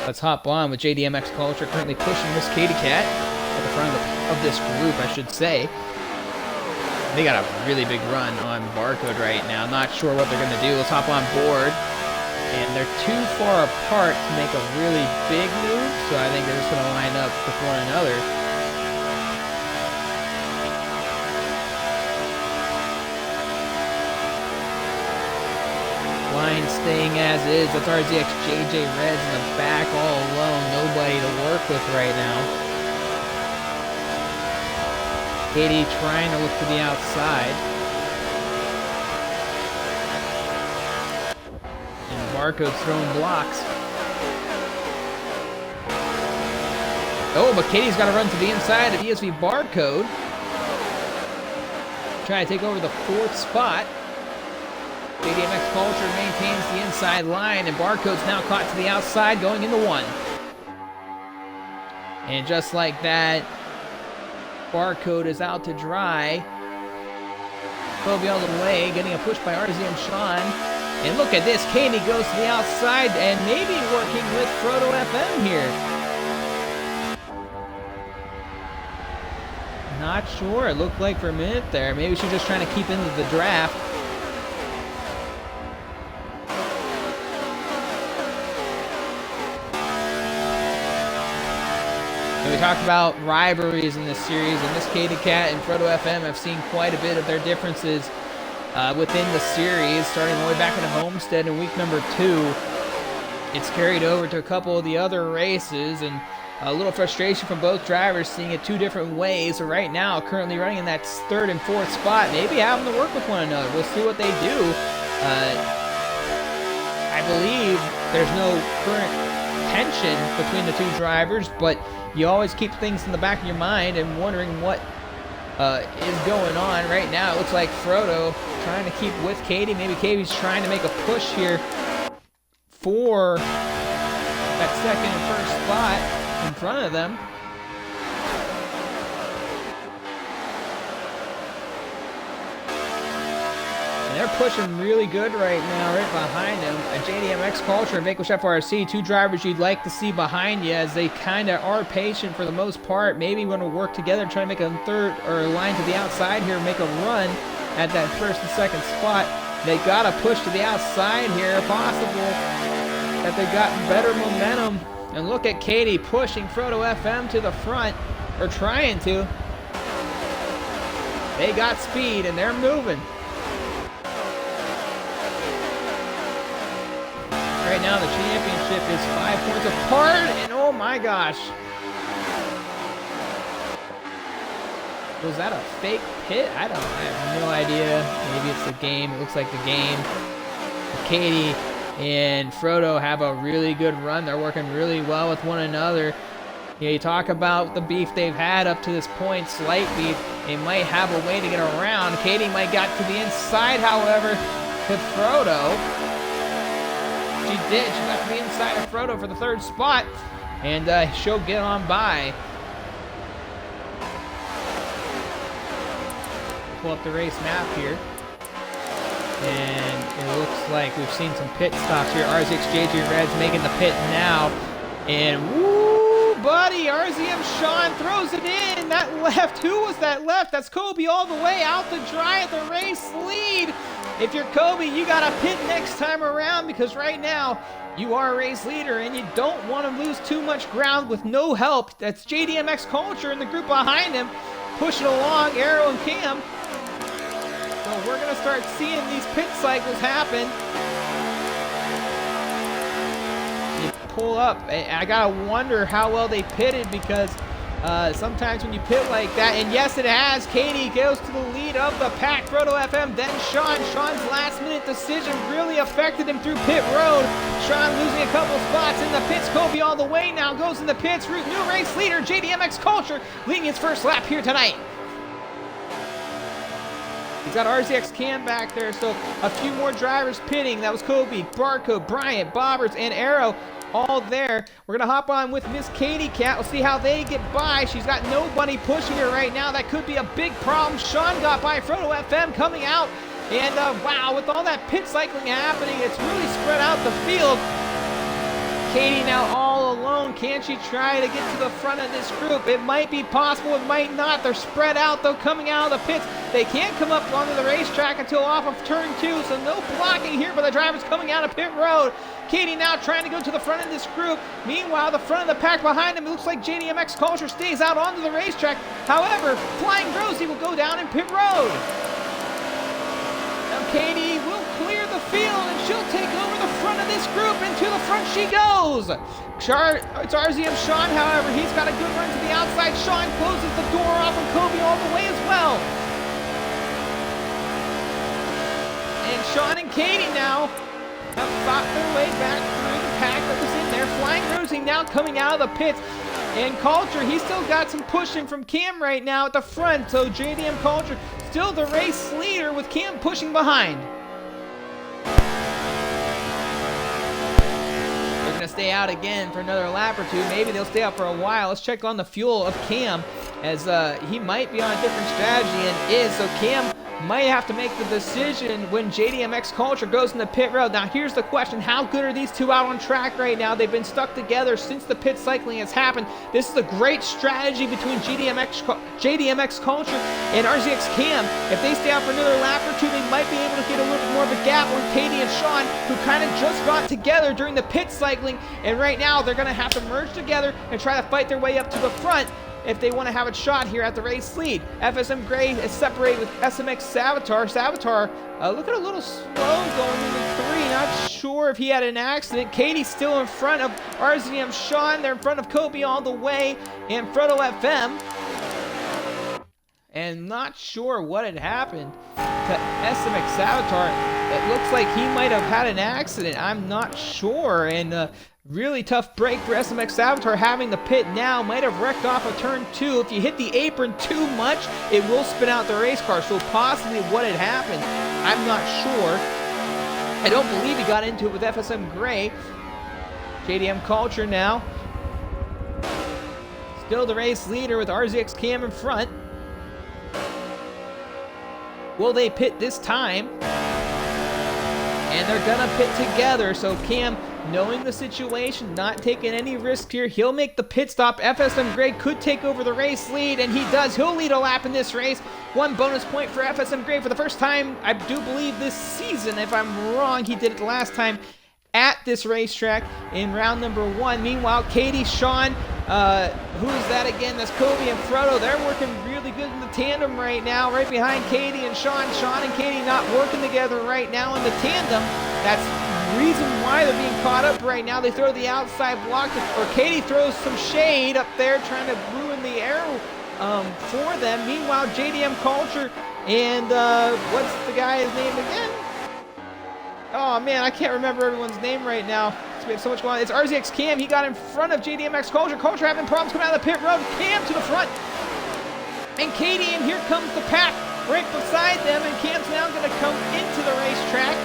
Let's hop on with JDMX Culture, currently pushing Miss Katy Cat at the front of this group, I should say. They got a really big run on Barcode right now. Not sure what they're going to do. Let's hop on board. And they're too far apart to make a really big move, so I think they're just going to line up with one another. Line staying as is. That's RZX JJ Reds in the back all alone. Nobody to work with right now. Katy trying to look to the outside. And Barcode throwing blocks. Oh, but Katy's got to run to the inside of ESV Barcode. Trying to take over the 4th spot. JDMX Culture maintains the inside line, and Barcode's now caught to the outside, going into 1. And just like that, Barcode is out to dry. Kobe all the way, getting a push by RZM Sean. And look at this, Katy goes to the outside and maybe working with Frodo FM here. Not sure, it looked like for a minute there. Maybe she's just trying to keep into the draft. We talked about rivalries in this series, and Miss Katy Cat and Frodo FM have seen quite a bit of their differences within the series, starting all the way back into Homestead in week number 2. It's carried over to a couple of the other races, and a little frustration from both drivers seeing it 2 different ways. So right now, currently running in that 3rd and 4th spot, maybe having to work with one another. We'll see what they do. I believe there's no current tension between the 2 drivers, but you always keep things in the back of your mind and wondering what is going on. Right now, it looks like Frodo trying to keep with Katy. Maybe Katy's trying to make a push here for that 2nd and 1st spot in front of them. And they're pushing really good right now, right behind them. A JDMX Culture and Vanquish FRC, 2 drivers you'd like to see behind you, as they kind of are patient for the most part. Maybe want to work together, try to make a 3rd or a line to the outside here, make a run at that 1st and 2nd spot. They got to push to the outside here, if possible, that they've got better momentum. And look at Katy pushing Frodo FM to the front, or trying to. They got speed and they're moving. Right now, the championship is 5 points apart, and oh my gosh. Was that a fake pit? I have no idea. Maybe it's the game. It looks like the game. Katy and Frodo have a really good run. They're working really well with one another. You talk about the beef they've had up to this point, slight beef. They might have a way to get around. Katie might got to the inside, however, to Frodo. She did. She got to the inside of Frodo for the 3rd spot, and she'll get on by. Pull up the race map here. And it looks like we've seen some pit stops here. RZX JJ Red's making the pit now. And woo, buddy, RZM Sean throws it in. That left, who was that left? That's Kobe all the way out to dry at the race lead. If you're Kobe, you got to pit next time around, because right now you are a race leader and you don't want to lose too much ground with no help. That's JDMX Culture and the group behind him pushing along, Arrow and Cam. So we're going to start seeing these pit cycles happen. You pull up. I got to wonder how well they pitted, because sometimes when you pit like that, and yes, it has. Katie goes to the lead of the pack. Frodo FM, then Sean. Sean's last-minute decision really affected him through pit road. Sean losing a couple spots in the pits. Kobe all the way now goes in the pits. New race leader, JDMX Culture, leading his first lap here tonight. He's got RZX Cam back there, so a few more drivers pitting. That was Kobe, Barco, Bryant, Bobbers, and Arrow all there. We're going to hop on with Miss Katie Cat. We'll see how they get by. She's got nobody pushing her right now. That could be a big problem. Sean got by. Frodo FM coming out. And wow, with all that pit cycling happening, it's really spread out the field. Katie now all alone. Can she try to get to the front of this group? It might be possible, it might not. They're spread out though, coming out of the pits. They can't come up onto the racetrack until off of turn 2, so no blocking here for the drivers coming out of pit road. Katie now trying to go to the front of this group. Meanwhile, the front of the pack behind him, it looks like JDMX Culture stays out onto the racetrack. However, Flying Rosie will go down in pit road. Now Katie will clear the field and she'll take over the front of this group, and to the front she goes. It's RZM Sean, however, he's got a good run to the outside. Sean closes the door off of Kobe all the way as well. And Sean and Katie now have fought their way back through the pack that was in there. Flying Rosie now coming out of the pits. And Culture, he's still got some pushing from Cam right now at the front. So JDM Culture still the race leader with Cam pushing behind. They're going to stay out again for another lap or two. Maybe they'll stay out for a while. Let's check on the fuel of Cam, as he might be on a different strategy and is. So Cam might have to make the decision when JDMX Culture goes in the pit road. Now here's the question, how good are these two out on track right now? They've been stuck together since the pit cycling has happened. This is a great strategy between JDMX Culture and RZX Cam. If they stay out for another lap or two, they might be able to get a little bit more of a gap on Katie and Sean, who kind of just got together during the pit cycling, and right now they're going to have to merge together and try to fight their way up to the front if they want to have a shot here at the race lead. FSM Gray is separated with SMX Savitar. Savitar looking a little slow going into 3. Not sure if he had an accident. Katie's still in front of RZM Sean. They're in front of Kobe all the way and Frodo FM. And not sure what had happened to SMX Savitar. It looks like he might have had an accident. I'm not sure. And really tough break for SMX Savitar having the pit now. Might have wrecked off of turn 2. If you hit the apron too much, it will spin out the race car. So possibly what had happened, I'm not sure. I don't believe he got into it with FSM Gray. JDM Culture now. Still the race leader with RZX Cam in front. Will they pit this time? And they're gonna pit together. So Cam, knowing the situation, not taking any risk here, he'll make the pit stop. FSM Gray could take over the race lead, and he does. He'll lead a lap in this race. 1 bonus point for FSM Gray for the first time, I do believe, this season. If I'm wrong, he did it the last time at this racetrack in round number 1. Meanwhile, Katie, Sean, who's that again? That's Kobe and Frodo. They're working really good in the tandem right now, right behind Katie and Sean. Sean and Katie not working together right now in the tandem. That's the reason why they're being caught up right now. They throw the outside block, or Katie throws some shade up there trying to ruin the arrow for them. Meanwhile, JDM Culture and what's the guy's name again? Oh man, I can't remember everyone's name right now. It's We have so much going on. It's RZX Cam. He got in front of JDMX Culture. Culture having problems coming out of the pit road. Cam to the front. And Katie, and here comes the pack right beside them. And Cam's now going to come into the racetrack.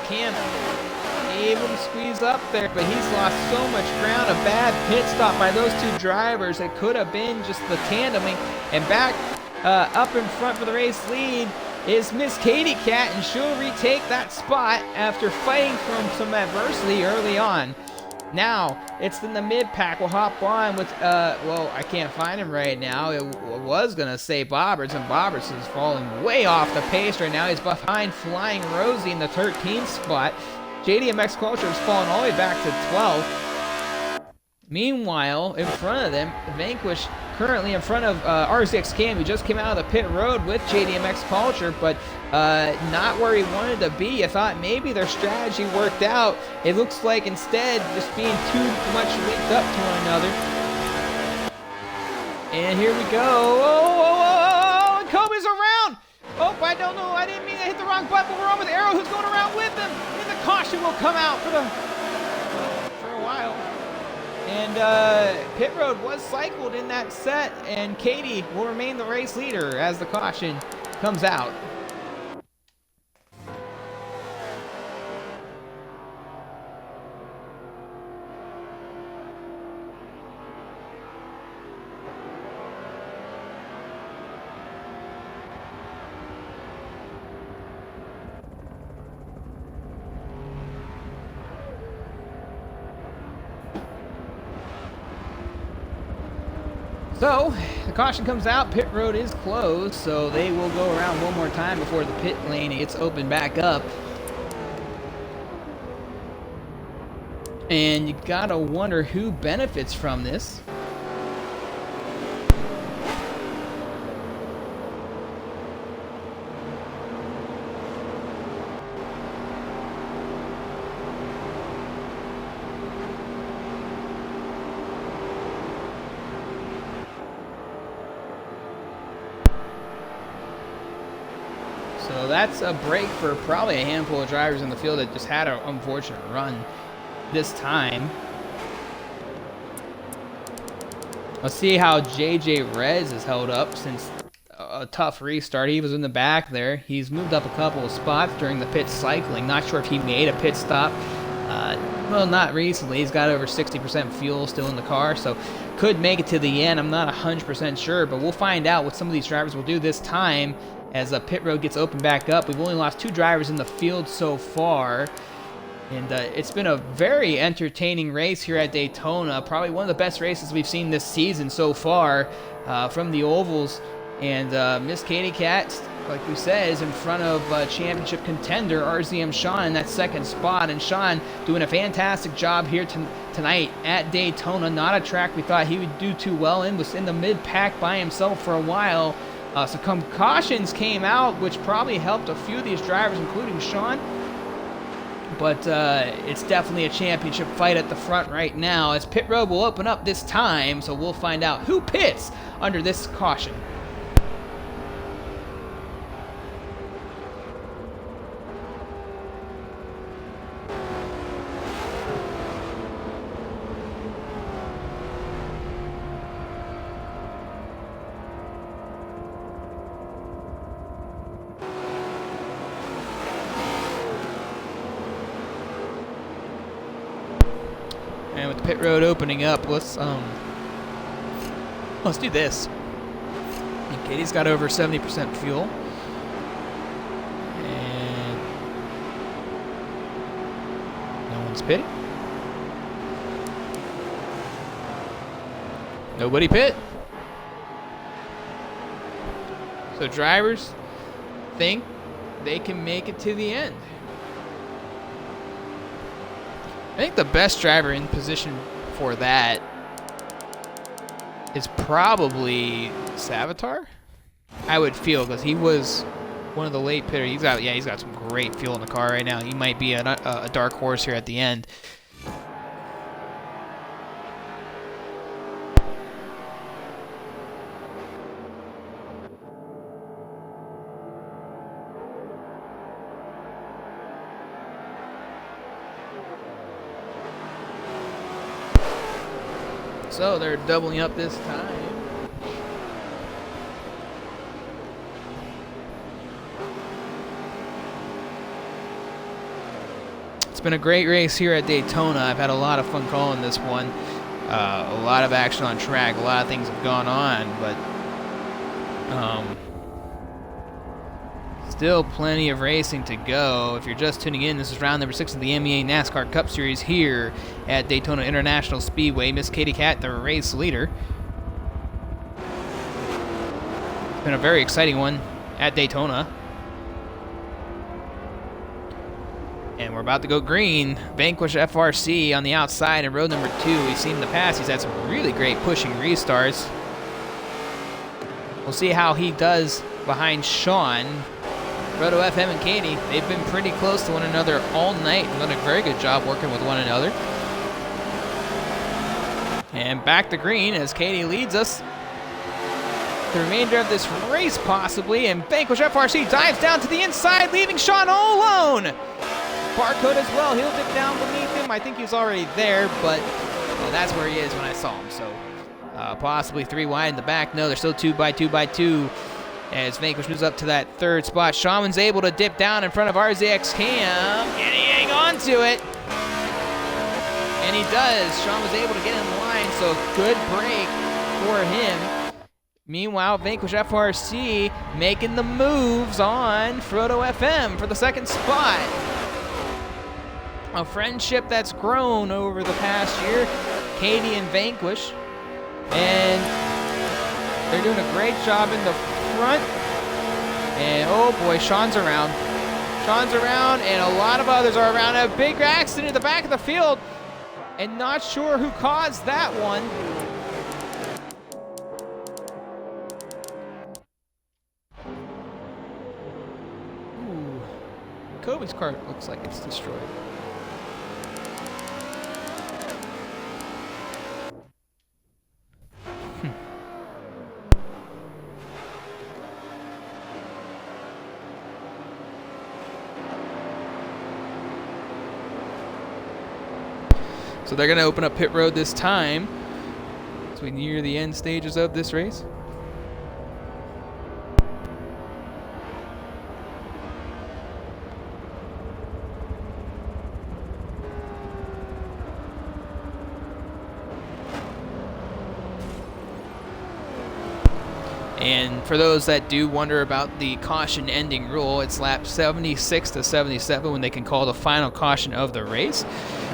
Cam able to squeeze up there, but he's lost so much ground. A bad pit stop by those two drivers. It could have been just the tandeming. And back up in front for the race lead is Miss Katie Cat, and she'll retake that spot after fighting from some adversity early on. Now, it's in the mid-pack. We'll hop on with, well, I can't find him right now. It was going to say Bobberts, and Bobberts is falling way off the pace right now. He's behind Flying Rosie in the 13th spot. JDMX Culture has fallen all the way back to 12th. Meanwhile, in front of them, Vanquish currently in front of RZX Cam, who just came out of the pit road with JDMX Culture, but not where he wanted to be. I thought maybe their strategy worked out. It looks like instead just being too much linked up to one another. And here we go. Oh, and Kobe's around. Oh, I don't know. I didn't mean to hit the wrong button, but we're on with Arrow, who's going around with them. And the caution will come out for a while. And pit road was cycled in that set, and Katie will remain the race leader as the caution comes out. So, the caution comes out, pit road is closed, so they will go around one more time before the pit lane gets opened back up. And you gotta wonder who benefits from this. So that's a break for probably a handful of drivers in the field that just had an unfortunate run this time. Let's see how JJ Rez is held up since a tough restart. He was in the back there. He's moved up a couple of spots during the pit cycling. Not sure if he made a pit stop. Well, not recently. He's got over 60% fuel still in the car, so could make it to the end. I'm not 100% sure, but we'll find out what some of these drivers will do this time as the pit road gets opened back up. We've only lost 2 drivers in the field so far, and it's been a very entertaining race here at Daytona. Probably one of the best races we've seen this season so far from the ovals. And Miss Katie Cat, like we said, is in front of championship contender RZM Sean in that second spot. And Sean doing a fantastic job here tonight at Daytona. Not a track we thought he would do too well in. Was in the mid-pack by himself for a while. Some cautions came out, which probably helped a few of these drivers, including Sean. But it's definitely a championship fight at the front right now, as pit road will open up this time, so we'll find out who pits under this caution. And with the pit road opening up, let's do this. And Katie's got over 70% fuel. And no one's pitting. Nobody pit. So drivers think they can make it to the end. I think the best driver in position for that is probably Savitar. I would feel, because he was one of the late pitters. He's got some great fuel in the car right now. He might be a dark horse here at the end. So they're doubling up this time. It's been a great race here at Daytona. I've had a lot of fun calling this one. A lot of action on track. A lot of things have gone on, but still plenty of racing to go. If you're just tuning in, this is round number 6 of the MEA NASCAR Cup Series here at Daytona International Speedway. Miss Katie Cat, the race leader. It's been a very exciting one at Daytona. And we're about to go green. Vanquish FRC on the outside in road number 2. We've seen in the past he's had some really great pushing restarts. We'll see how he does behind Sean. Roto FM and Katie, they've been pretty close to one another all night and done a very good job working with one another. And back to green as Katie leads us the remainder of this race possibly, and Vanquish FRC dives down to the inside, leaving Sean all alone. Barcode as well, he'll dip down beneath him. I think he's already there, but well, that's where he is when I saw him. So possibly 3 wide in the back. No, they're still 2 by 2 by 2. As Vanquish moves up to that 3rd spot, Shaman's able to dip down in front of RZX Cam, and he hang on to it. And he does. Sean was able to get in line, so good break for him. Meanwhile, Vanquish FRC making the moves on Frodo FM for the 2nd spot. A friendship that's grown over the past year, Katie and Vanquish. And they're doing a great job in the front. And oh boy, Sean's around. Sean's around, and a lot of others are around. A big accident in the back of the field, and not sure who caused that one. Ooh, Kobe's car looks like it's destroyed. So they're going to open up pit road this time as we near the end stages of this race. And for those that do wonder about the caution ending rule, it's lap 76 to 77 when they can call the final caution of the race.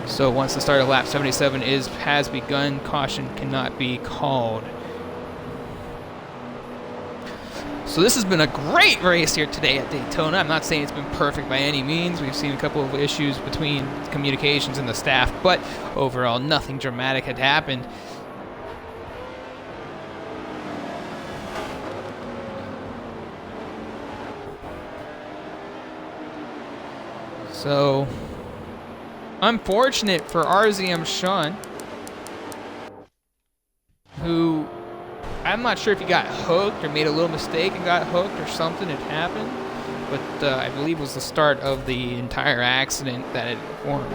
So once the start of lap 77 has begun, caution cannot be called. So this has been a great race here today at Daytona. I'm not saying it's been perfect by any means. We've seen a couple of issues between communications and the staff, but overall nothing dramatic had happened. So unfortunate for RZM Sean, who I'm not sure if he got hooked or made a little mistake and got hooked or something had happened, but I believe it was the start of the entire accident that had formed.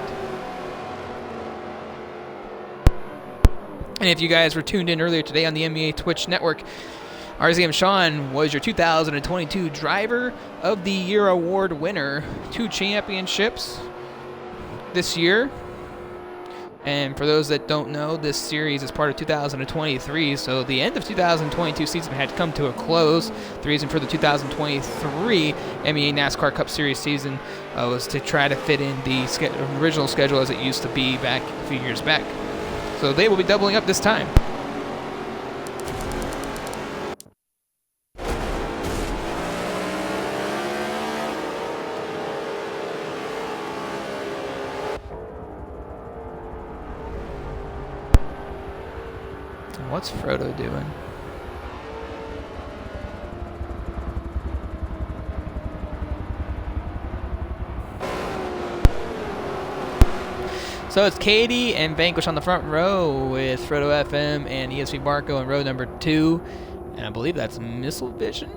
And if you guys were tuned in earlier today on the MEA Twitch network, RZM Sean was your 2022 Driver of the Year award winner, 2 championships this year. And for those that don't know, this series is part of 2023, so the end of 2022 season had come to a close. The reason for the 2023 MEA NASCAR Cup Series season was to try to fit in the original schedule as it used to be back a few years back. So they will be doubling up this time. What's Frodo doing? So it's Katie and Vanquish on the front row with Frodo FM and ESP Barco in row number 2. And I believe that's Missile Vision.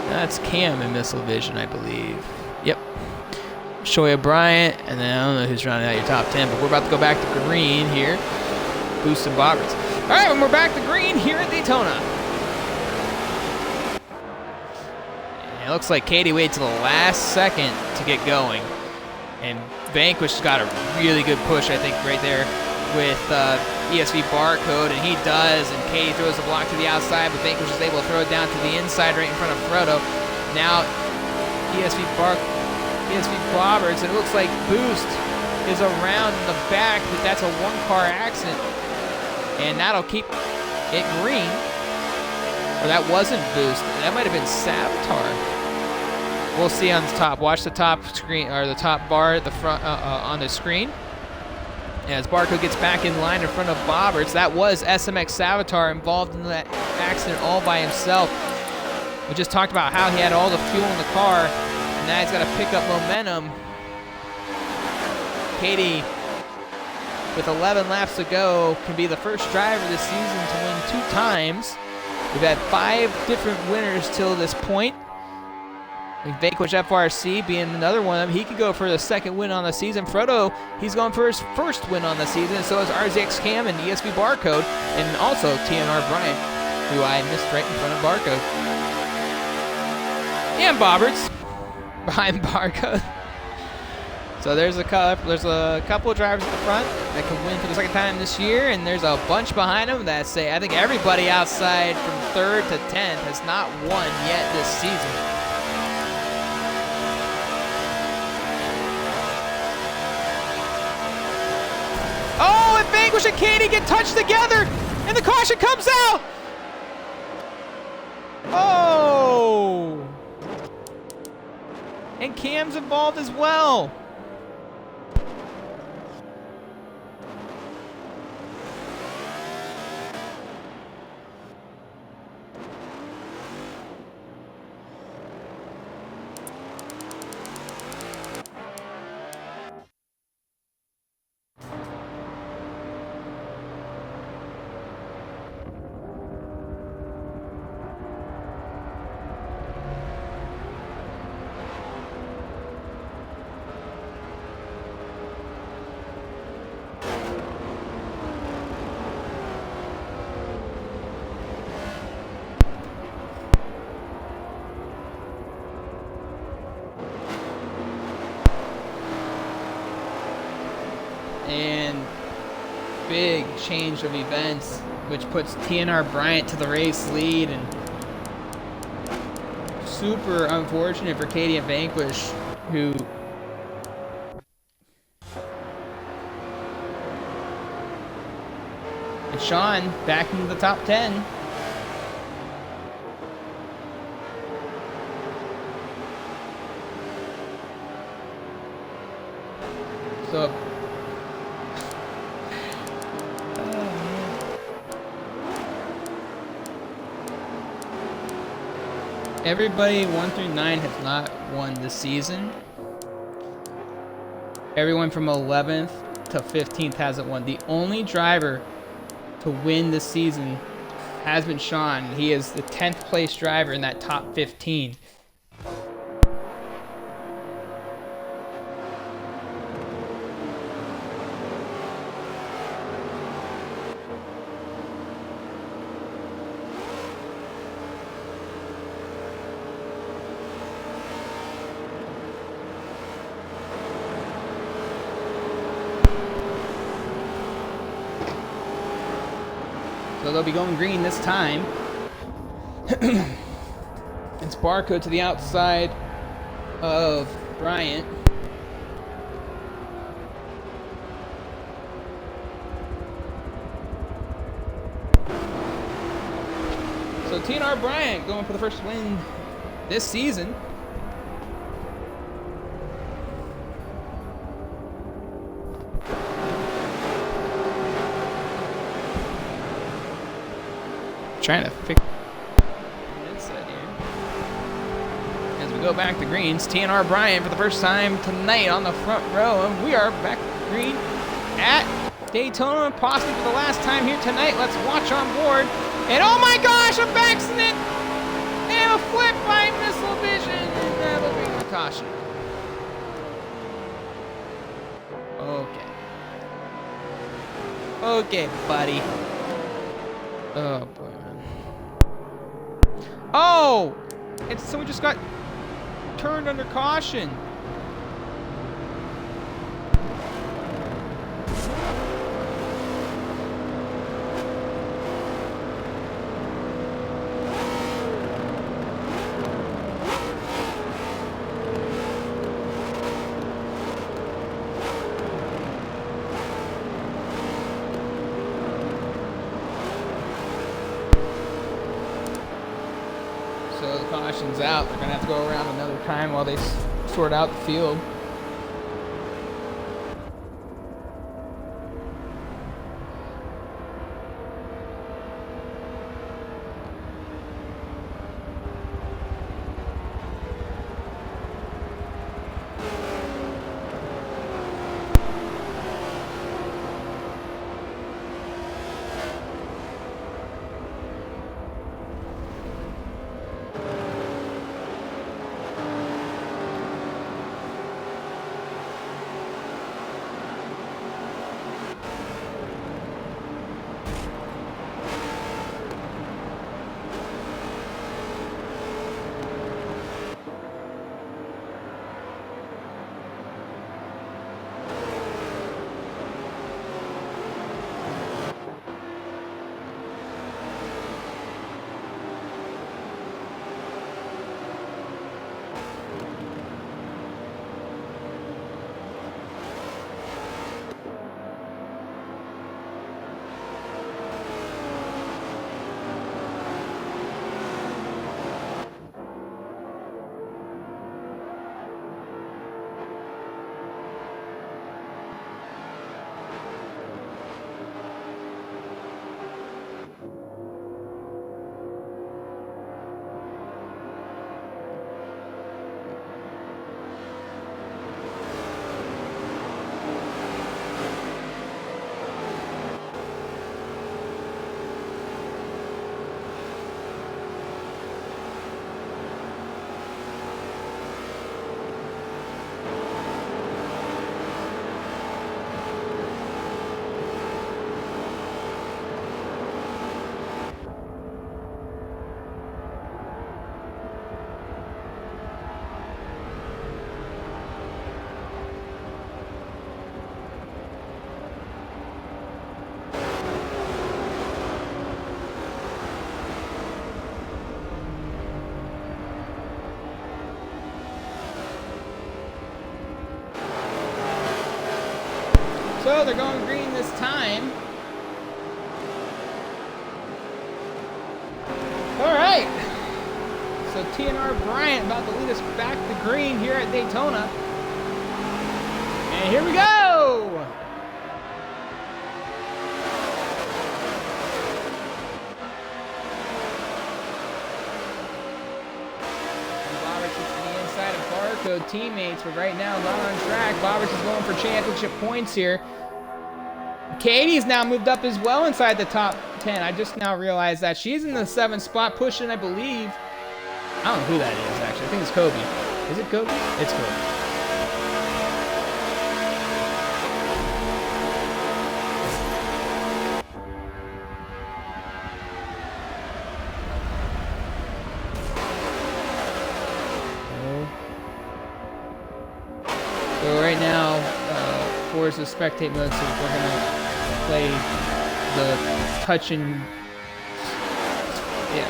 That's Cam in Missile Vision, I believe. Yep. Shoya Bryant, and then I don't know who's rounding out your top 10, but we're about to go back to green here. Boost and Bobbers. All right, and we're back to green here at Daytona. And it looks like Katie waited till the last second to get going. And Vanquish got a really good push, I think, right there with ESV Barcode, and he does, and Katie throws the block to the outside, but Vanquish is able to throw it down to the inside right in front of Frodo. Now, ESV Bobbers, and it looks like Boost is around in the back, but that's a one-car accident, and that'll keep it green. Or that wasn't Boost. That might have been Savitar. We'll see on the top. Watch the top screen, or the top bar at the front on the screen. As Barco gets back in line in front of Bobbers, that was SMX Savitar involved in that accident all by himself. We just talked about how he had all the fuel in the car, and now he's got to pick up momentum. Katie, with 11 laps to go, can be the first driver this season to win 2 times. We've had 5 different winners till this point. Vanquish FRC being another one of them. He could go for the 2nd win on the season. Frodo, he's going for his 1st win on the season, and so is RZX Cam and ESV Barcode, and also TNR Bryant, who I missed right in front of Barcode. And Bobberts behind Barcode. So there's a couple of drivers at the front that can win for the 2nd time this year, and there's a bunch behind them that say, I think everybody outside from 3rd to 10th has not won yet this season. Oh, and Vanquish and Katie get touched together, and the caution comes out. Oh! And Cam's involved as well. And big change of events, which puts TNR Bryant to the race lead, and super unfortunate for Katie and Vanquish, who and Sean back into the top 10. So everybody 1 through 9 has not won this season. Everyone from 11th to 15th hasn't won. The only driver to win this season has been Sean. He is the 10th place driver in that top 15. So they'll be going green this time. It's Barcode to the outside of Bryant. So TNR Bryant going for the first win this season. Trying to fix headset here. As we go back to greens, TNR Bryant for the first time tonight on the front row, and we are back green at Daytona, possibly for the last time here tonight. Let's watch on board. And oh my gosh, a accident! And a flip by Missile Vision, and that'll bring the caution. Okay, buddy. Oh boy, man. Oh! It's someone just got turned under caution. So the caution's out. They're gonna have to go around another time while they sort out the field. So they're going green this time. All right. So TNR Bryant about to lead us back to green here at Daytona. And here we go. Barco teammates, but right now not on track. Bobbers is going for championship points here. Katie's now moved up as well inside the top 10. I just now realized that she's in the 7th spot, pushing, I believe. I don't know who that is, actually. I think it's Kobe. Is it Kobe? It's Kobe. So right now, Force is spectate mode, so we're gonna play the touch and yeah.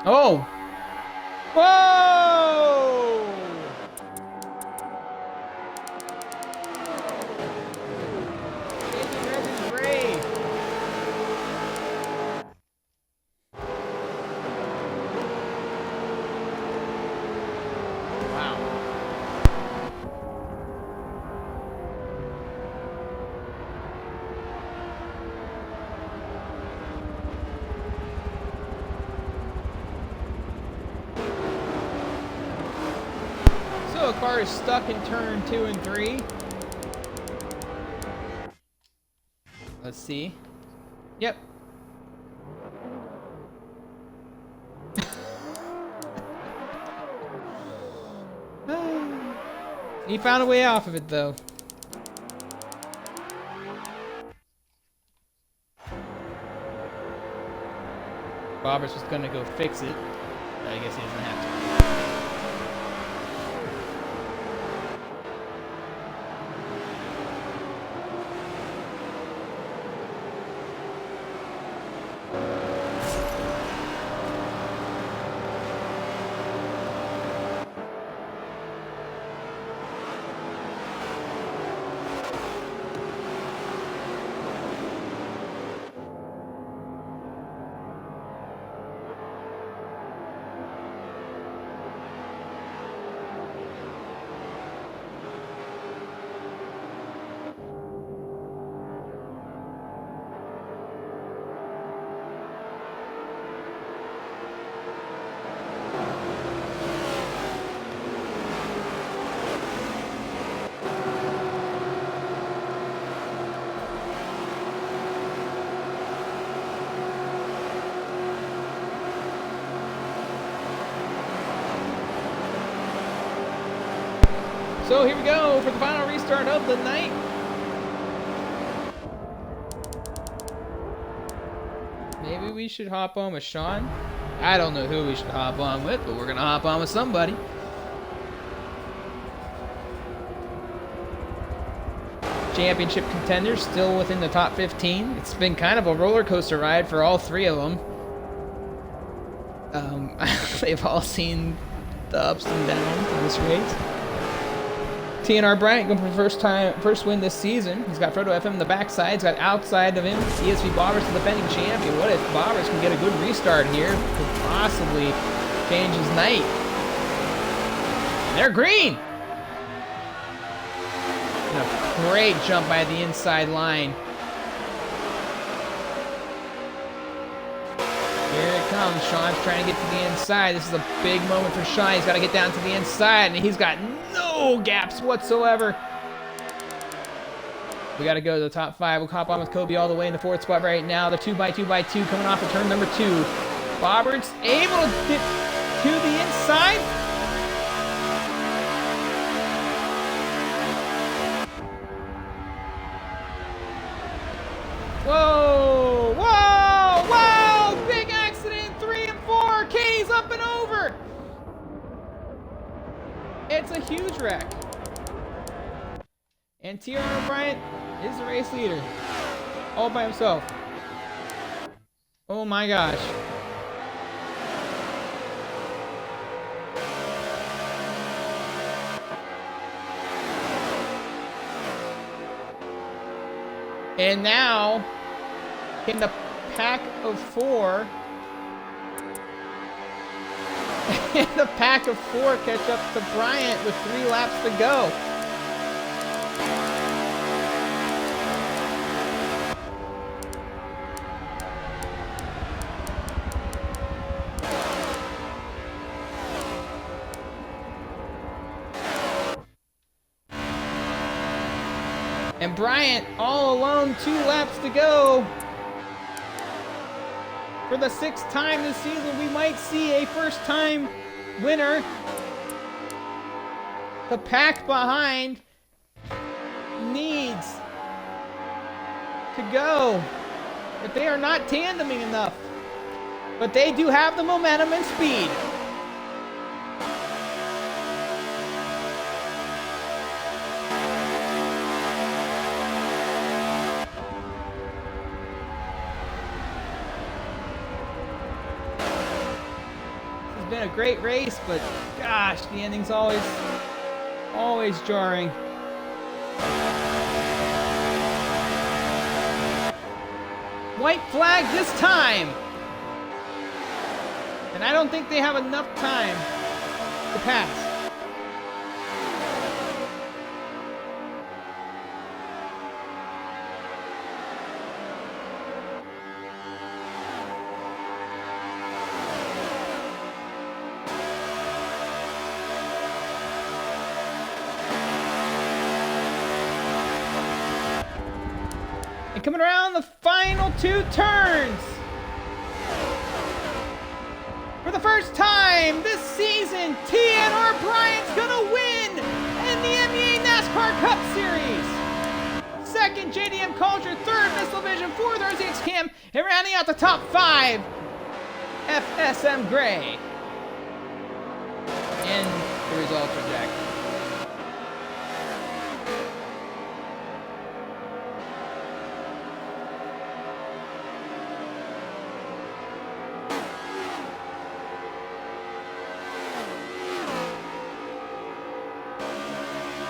Oh! Whoa! The car is stuck in turn 2 and 3. Let's see. Yep. He found a way off of it, though. Roberts was gonna go fix it. But I guess he doesn't have to. So here we go for the final restart of the night. Maybe we should hop on with Sean. I don't know who we should hop on with, but we're gonna hop on with somebody. Championship contenders still within the top 15. It's been kind of a roller coaster ride for all three of them. They've all seen the ups and downs of this race. TNR Bryant going for the first win this season. He's got Frodo FM in the backside. He's got outside of him ESV Bobbers, the defending champion. What if Bobbers can get a good restart here? Could possibly change his night. And they're green. And a great jump by the inside line. Here it comes. Sean's trying to get to the inside. This is a big moment for Sean. He's got to get down to the inside, and he's got no gaps whatsoever. We got to go to the top 5. We'll hop on with Kobe all the way in the 4th spot right now. The 2x2x2 coming off of turn number 2. Bobbert's able to get to the inside. Whoa! Whoa! Whoa! Big accident! 3 and 4. K's up and over. It's a huge wreck. And TNR Bryant is the race leader. All by himself. Oh my gosh. And now, in the pack of 4, and the pack of 4 catch up to Bryant with 3 laps to go. And Bryant all alone, 2 laps to go. For the 6th time this season, we might see a first-time winner. The pack behind needs to go. But they are not tandeming enough. But they do have the momentum and speed. Been a great race, but gosh, the ending's always jarring. White flag this time, and I don't think they have enough time to pass. And coming around the final 2 turns. For the first time this season, TNR Bryant's gonna win in the Nascar Cup Series. Second, JDM Culture. Third, Missile Vision. Fourth, RZX Cam. And rounding out the top 5, FSM Gray. And the results are Jack.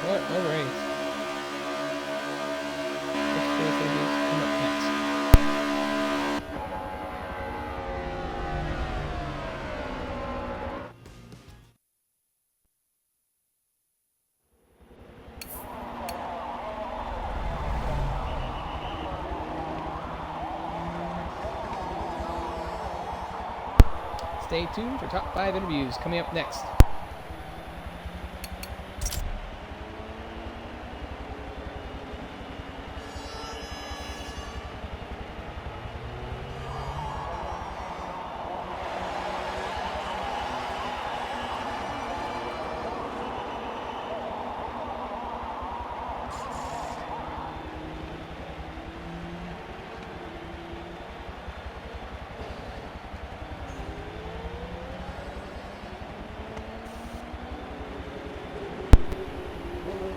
What a race. Let's come up next. Stay tuned for top 5 interviews coming up next.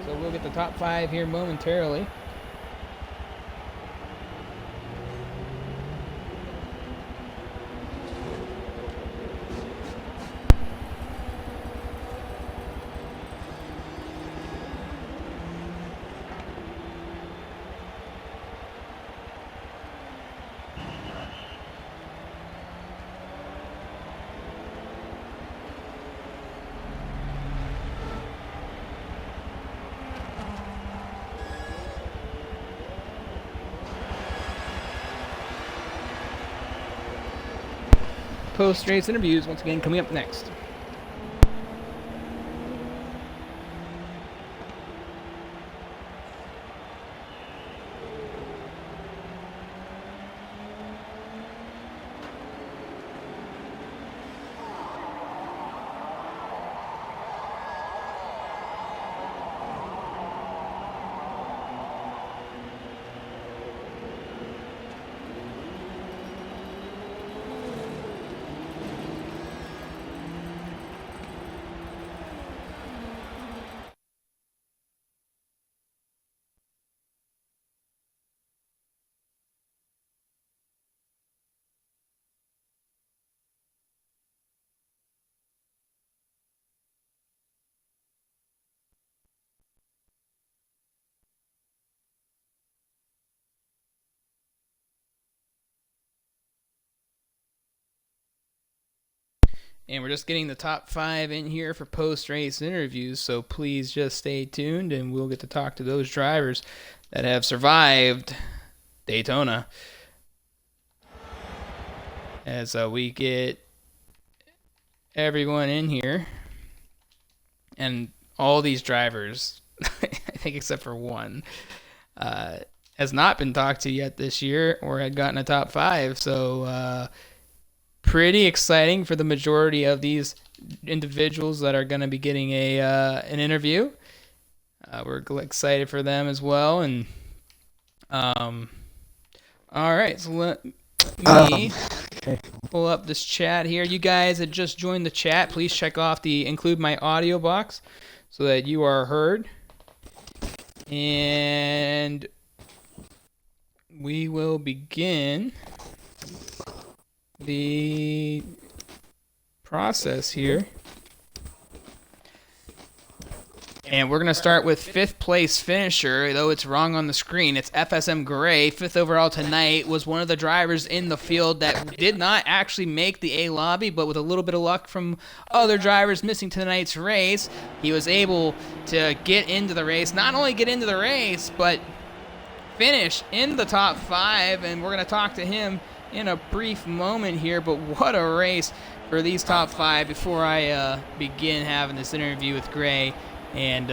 So we'll get the top 5 here momentarily. Post-race interviews once again coming up next. And we're just getting the top 5 in here for post-race interviews, so please just stay tuned and we'll get to talk to those drivers that have survived Daytona. As we get everyone in here. And all these drivers, I think except for one, has not been talked to yet this year or had gotten a top 5, so pretty exciting for the majority of these individuals that are going to be getting an interview. We're excited for them as well. And all right, so let me pull up this chat here. You guys that just joined the chat, please check off the include my audio box so that you are heard. And we will begin the process here. And we're going to start with 5th place finisher, though it's wrong on the screen. It's FSM Gray, 5th overall tonight, was one of the drivers in the field that did not actually make the A lobby, but with a little bit of luck from other drivers missing tonight's race, he was able to get into the race. Not only get into the race, but finish in the top 5, and we're going to talk to him in a brief moment here. But what a race for these top 5 before I begin having this interview with Gray. And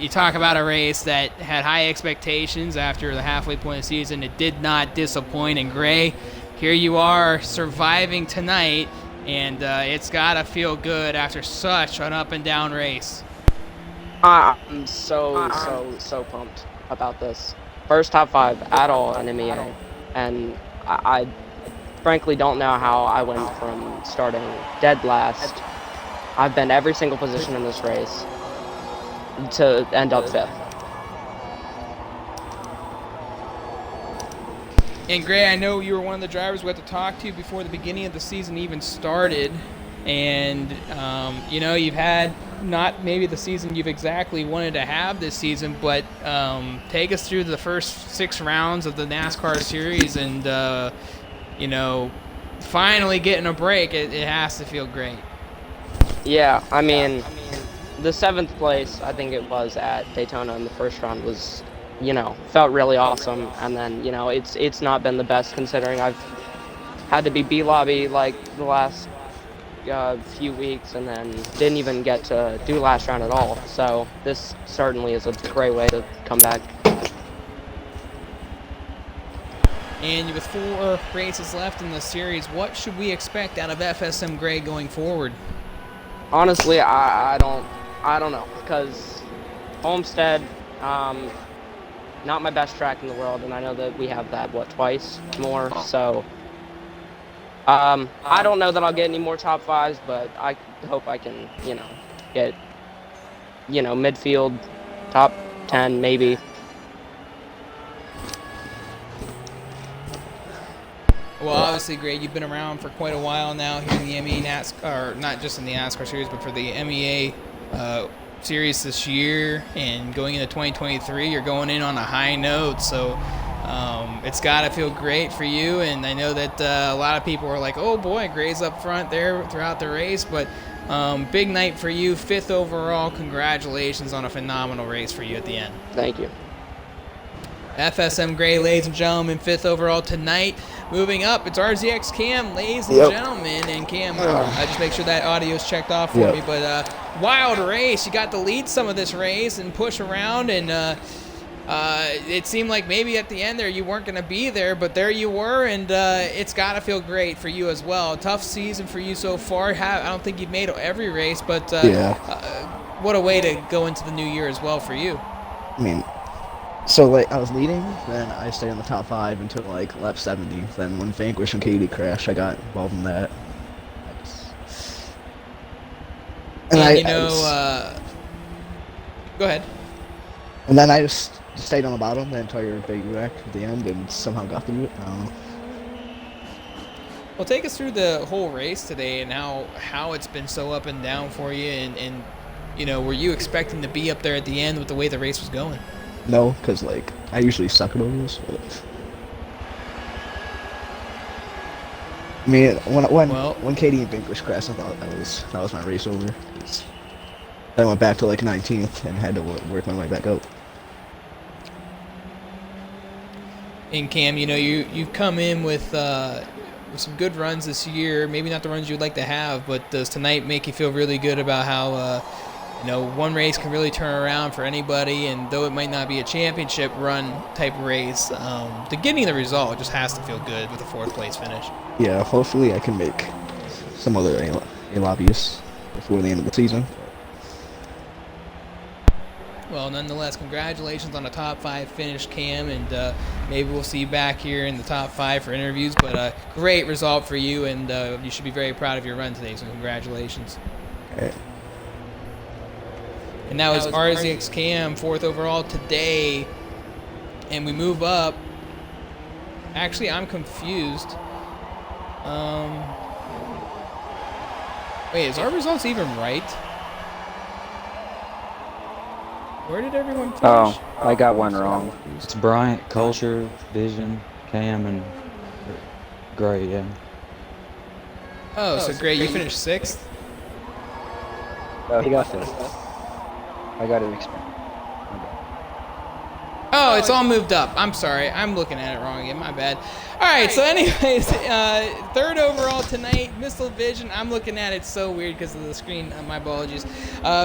you talk about a race that had high expectations after the halfway point of the season. It did not disappoint. And Gray, here you are surviving tonight, and it's got to feel good after such an up and down race. I'm so pumped about this. First top 5 at all in MEA, and I frankly don't know how I went from starting dead last. I've been every single position in this race to end up 5th. And Gray, I know you were one of the drivers we had to talk to before the beginning of the season even started. And, you've had not maybe the season you've exactly wanted to have this season, but take us through the first 6 rounds of the NASCAR series and, finally getting a break. It has to feel great. Yeah, I mean, the 7th place, I think it was at Daytona in the first round was, felt really awesome. And then, it's not been the best considering I've had to be B-lobby like the last few weeks and then didn't even get to do last round at all. So this certainly is a great way to come back. And with 4 races left in the series, what should we expect out of FSM Gray going forward? Honestly, I don't know, because Homestead, not my best track in the world, and I know that we have that twice more. So I don't know that I'll get any more top 5s, but I hope I can get midfield, top 10 maybe. Well, obviously, Gray, you've been around for quite a while now here in the MEA NASCAR, not just in the NASCAR series, but for the MEA series this year. And going into 2023, you're going in on a high note. So it's got to feel great for you. And I know that a lot of people are like, oh, boy, Gray's up front there throughout the race. But big night for you, 5th overall. Congratulations on a phenomenal race for you at the end. Thank you. FSM Gray, ladies and gentlemen, 5th overall tonight. Moving up, it's RZX Cam, ladies and gentlemen. And Cam, just make sure that audio is checked off for me. But wild race. You got to lead some of this race and push around. And it seemed like maybe at the end there you weren't going to be there. But there you were. And it's got to feel great for you as well. Tough season for you so far. I don't think you've made every race. But what a way to go into the new year as well for you. I mean, so I was leading, then I stayed in the top 5 until lap 70. Then when Vanquish and Katie crashed, I got involved in that. Go ahead. And then I just stayed on the bottom the entire big wreck at the end and somehow got through it. I don't know. Well, take us through the whole race today and how it's been so up and down for you. And were you expecting to be up there at the end with the way the race was going? No, because I usually suck at those. I mean, when Katie and Vanquish crashed, I thought that was my race over. Then I went back to 19th and had to work my way back up. And Cam, you've come in with some good runs this year. Maybe not the runs you'd like to have, but does tonight make you feel really good about how one race can really turn around for anybody, and though it might not be a championship run type race, the getting the result just has to feel good with a 4th place finish. Yeah, hopefully I can make some other lobbyists before the end of the season. Well, nonetheless, congratulations on a top 5 finish, Cam, and maybe we'll see you back here in the top 5 for interviews, but a great result for you, and you should be very proud of your run today, so congratulations. Okay. And that was RZX Cam, 4th overall today. And we move up. Actually, I'm confused. Wait, is our results even right? Where did everyone finish? Oh, I got one wrong. It's Bryant, Culture, Vision, Cam, and Gray, yeah. Oh, so Gray, you finished 6th? Oh, he got 5th. I got to expand. Oh, it's all moved up. I'm sorry. I'm looking at it wrong again. My bad. All right, so anyways, 3rd overall tonight, Missile Vision. I'm looking at it so weird because of the screen. My apologies.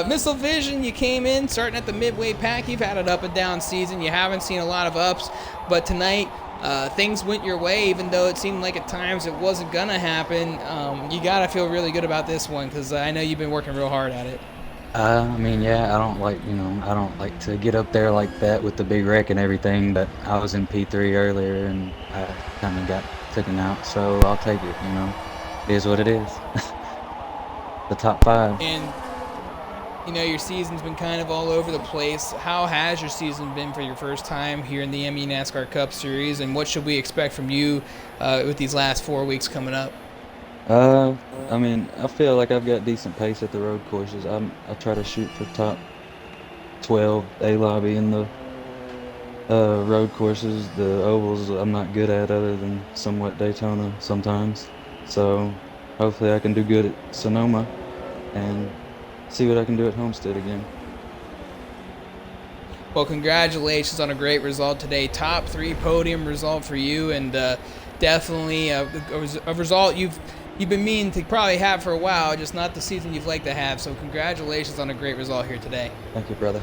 Missile Vision, you came in starting at the midway pack. You've had an up and down season. You haven't seen a lot of ups, but tonight things went your way, even though it seemed like at times it wasn't going to happen. You got to feel really good about this one because I know you've been working real hard at it. I mean, yeah, I don't like to get up there like that with the big wreck and everything, but I was in P3 earlier and I kind of got taken out, so I'll take it, It is what it is. The top 5. And your season's been kind of all over the place. How has your season been for your first time here in the ME NASCAR Cup Series, and what should we expect from you with these last 4 weeks coming up? I mean, I feel like I've got decent pace at the road courses. I try to shoot for top 12 A lobby in the road courses. The ovals I'm not good at, other than somewhat Daytona sometimes. So hopefully I can do good at Sonoma and see what I can do at Homestead again. Well, congratulations on a great result today. Top 3 podium result for you, and definitely a result you've been meaning to probably have for a while, just not the season you've liked to have. So congratulations on a great result here today. Thank you, brother.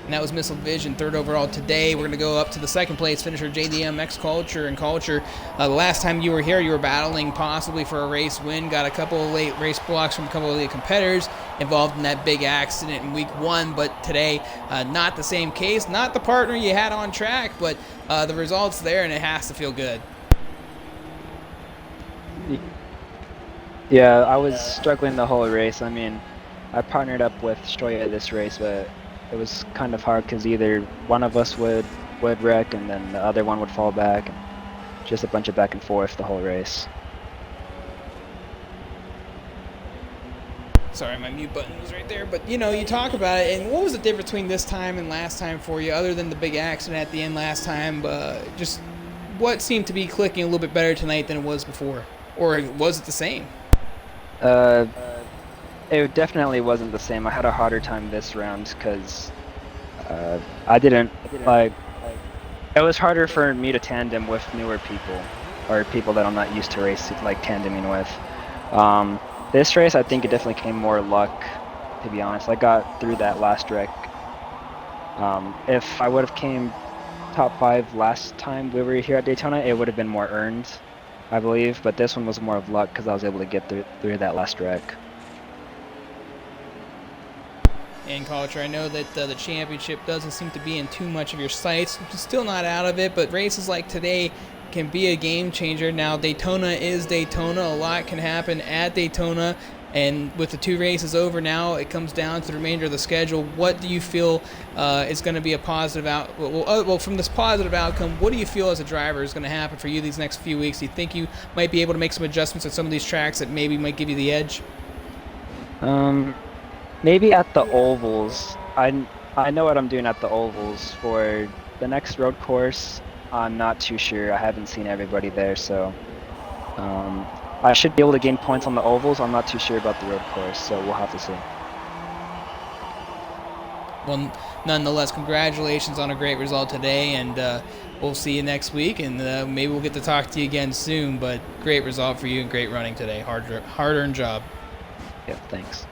And that was Missile Vision, 3rd overall today. We're going to go up to the 2nd place finisher, JDMX Culture. And Culture, the last time you were here, you were battling possibly for a race win. Got a couple of late race blocks from a couple of late competitors involved in that big accident in week 1. But today, not the same case. Not the partner you had on track, but the result's there, and it has to feel good. Yeah, I was struggling the whole race. I mean, I partnered up with Stroya this race, but it was kind of hard because either one of us would wreck and then the other one would fall back. And just a bunch of back and forth the whole race. Sorry, my mute button was right there. But, you talk about it. And what was the difference between this time and last time for you, other than the big accident at the end last time? Just what seemed to be clicking a little bit better tonight than it was before? Or was it the same? It definitely wasn't the same. I had a harder time this round because I didn't like. It was harder for me to tandem with newer people or people that I'm not used to racing, like tandeming with. This race, I think it definitely came more luck. To be honest, I got through that last wreck. If I would have came top 5 last time we were here at Daytona, it would have been more earned, I believe. But this one was more of luck because I was able to get through that last wreck. And Culture, I know that the championship doesn't seem to be in too much of your sights. Still not out of it, but races like today can be a game changer. Now, Daytona is Daytona. A lot can happen at Daytona. And with the 2 races over now, it comes down to the remainder of the schedule. What do you feel is going to be a positive well, from this positive outcome, what do you feel as a driver is going to happen for you these next few weeks? Do you think you might be able to make some adjustments at some of these tracks that maybe might give you the edge? Maybe at the ovals. I know what I'm doing at the ovals. For the next road course, I'm not too sure. I haven't seen everybody there, so I should be able to gain points on the ovals. I'm not too sure about the road course, so we'll have to see. Well, nonetheless, congratulations on a great result today, and we'll see you next week, and maybe we'll get to talk to you again soon. But great result for you and great running today. Hard-earned job. Yeah, thanks.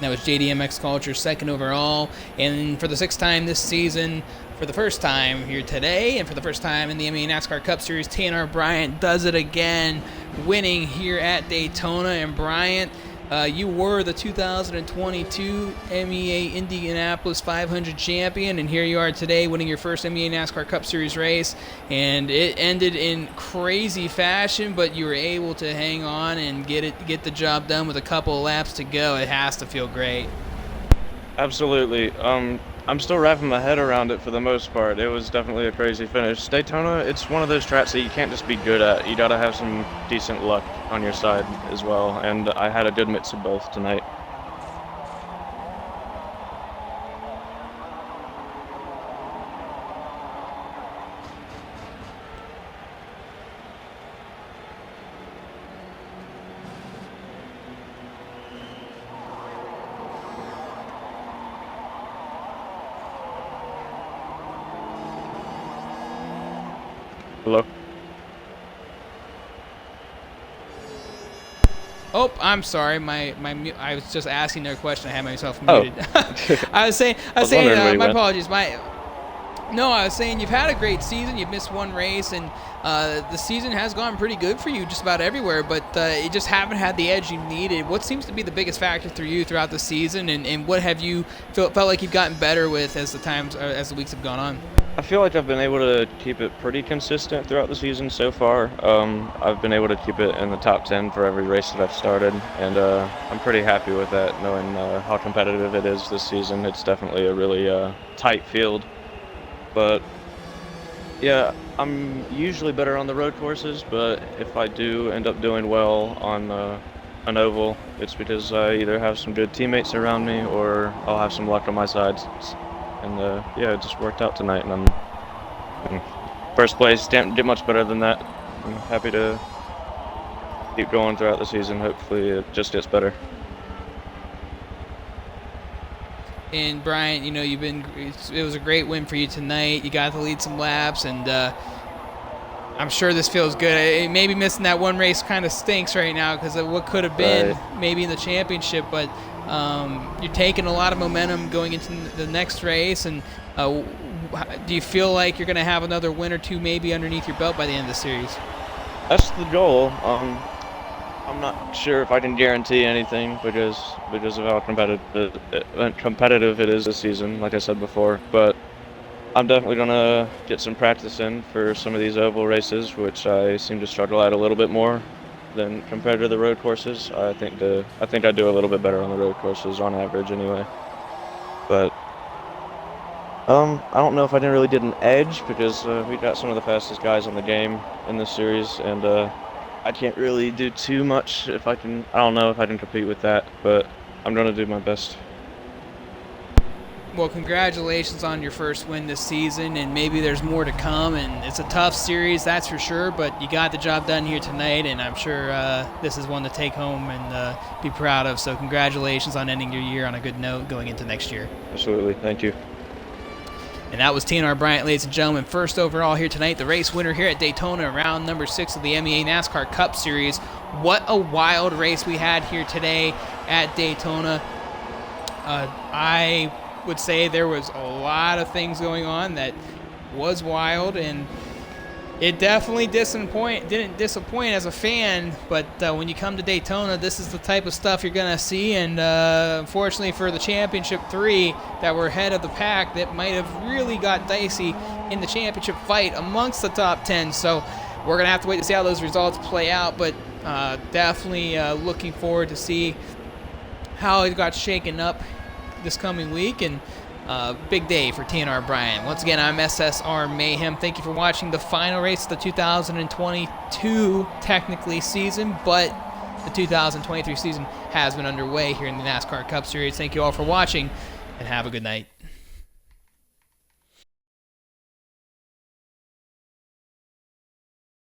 That was JDMX Culture, 2nd overall, and for the 6th time this season, for the first time here today, and for the first time in the MEA NASCAR Cup Series, Tanner Bryant does it again, winning here at Daytona. And Bryant, you were the 2022 MEA Indianapolis 500 champion, and here you are today winning your first MEA NASCAR Cup Series race, and it ended in crazy fashion, but you were able to hang on and get the job done with a couple of laps to go. It has to feel great. Absolutely. I'm still wrapping my head around it for the most part. It was definitely a crazy finish. Daytona, it's one of those tracks that you can't just be good at. You gotta have some decent luck on your side as well, and I had a good mix of both tonight. Hello? Oh, I'm sorry. I was just asking their question. I had myself muted. I was saying, wondering where you my went. apologies. No, I was saying you've had a great season. You've missed one race, and the season has gone pretty good for you just about everywhere, but you just haven't had the edge you needed. What seems to be the biggest factor for you throughout the season, and what have you felt like you've gotten better with as the weeks have gone on? I feel like I've been able to keep it pretty consistent throughout the season so far. I've been able to keep it in the top 10 for every race that I've started, and I'm pretty happy with that, knowing how competitive it is this season. It's definitely a really tight field. But yeah, I'm usually better on the road courses, but if I do end up doing well on an oval, it's because I either have some good teammates around me or I'll have some luck on my side. And yeah, it just worked out tonight, and I'm in first place. Can't get much better than that. I'm happy to keep going throughout the season. Hopefully it just gets better. And Brian, it was a great win for you tonight. You got to lead some laps, and I'm sure this feels good. Maybe missing that one race kind of stinks right now because of what could have been maybe in the championship, but you're taking a lot of momentum going into the next race. And do you feel like you're going to have another win or two maybe underneath your belt by the end of the series? That's the goal. I'm not sure if I can guarantee anything because of how competitive it is this season, like I said before. But I'm definitely gonna get some practice in for some of these oval races, which I seem to struggle at a little bit more than compared to the road courses. I think I do a little bit better on the road courses on average, anyway. But I don't know if I didn't really get an edge because we got some of the fastest guys on the game in this series, and I can't really do too much if I can. I don't know if I can compete with that, but I'm gonna do my best. Well, congratulations on your first win this season, and maybe there's more to come. And it's a tough series, that's for sure, but you got the job done here tonight, and I'm sure this is one to take home and be proud of. So congratulations on ending your year on a good note going into next year. Absolutely, thank you. And that was TNR Bryant, ladies and gentlemen, first overall here tonight, the race winner here at Daytona, round number 6 of the MEA NASCAR Cup Series. What a wild race we had here today at Daytona. I would say there was a lot of things going on that was wild, and it definitely didn't disappoint as a fan, but when you come to Daytona, this is the type of stuff you're going to see, and unfortunately for the Championship 3 that were ahead of the pack, that might have really got dicey in the championship fight amongst the top 10, so we're going to have to wait to see how those results play out, but definitely looking forward to see how it got shaken up this coming week, and big day for TNR Bryant. Once again, I'm SSR Mayhem. Thank you for watching the final race of the 2022 technically season, but the 2023 season has been underway here in the NASCAR Cup Series. Thank you all for watching, and have a good night.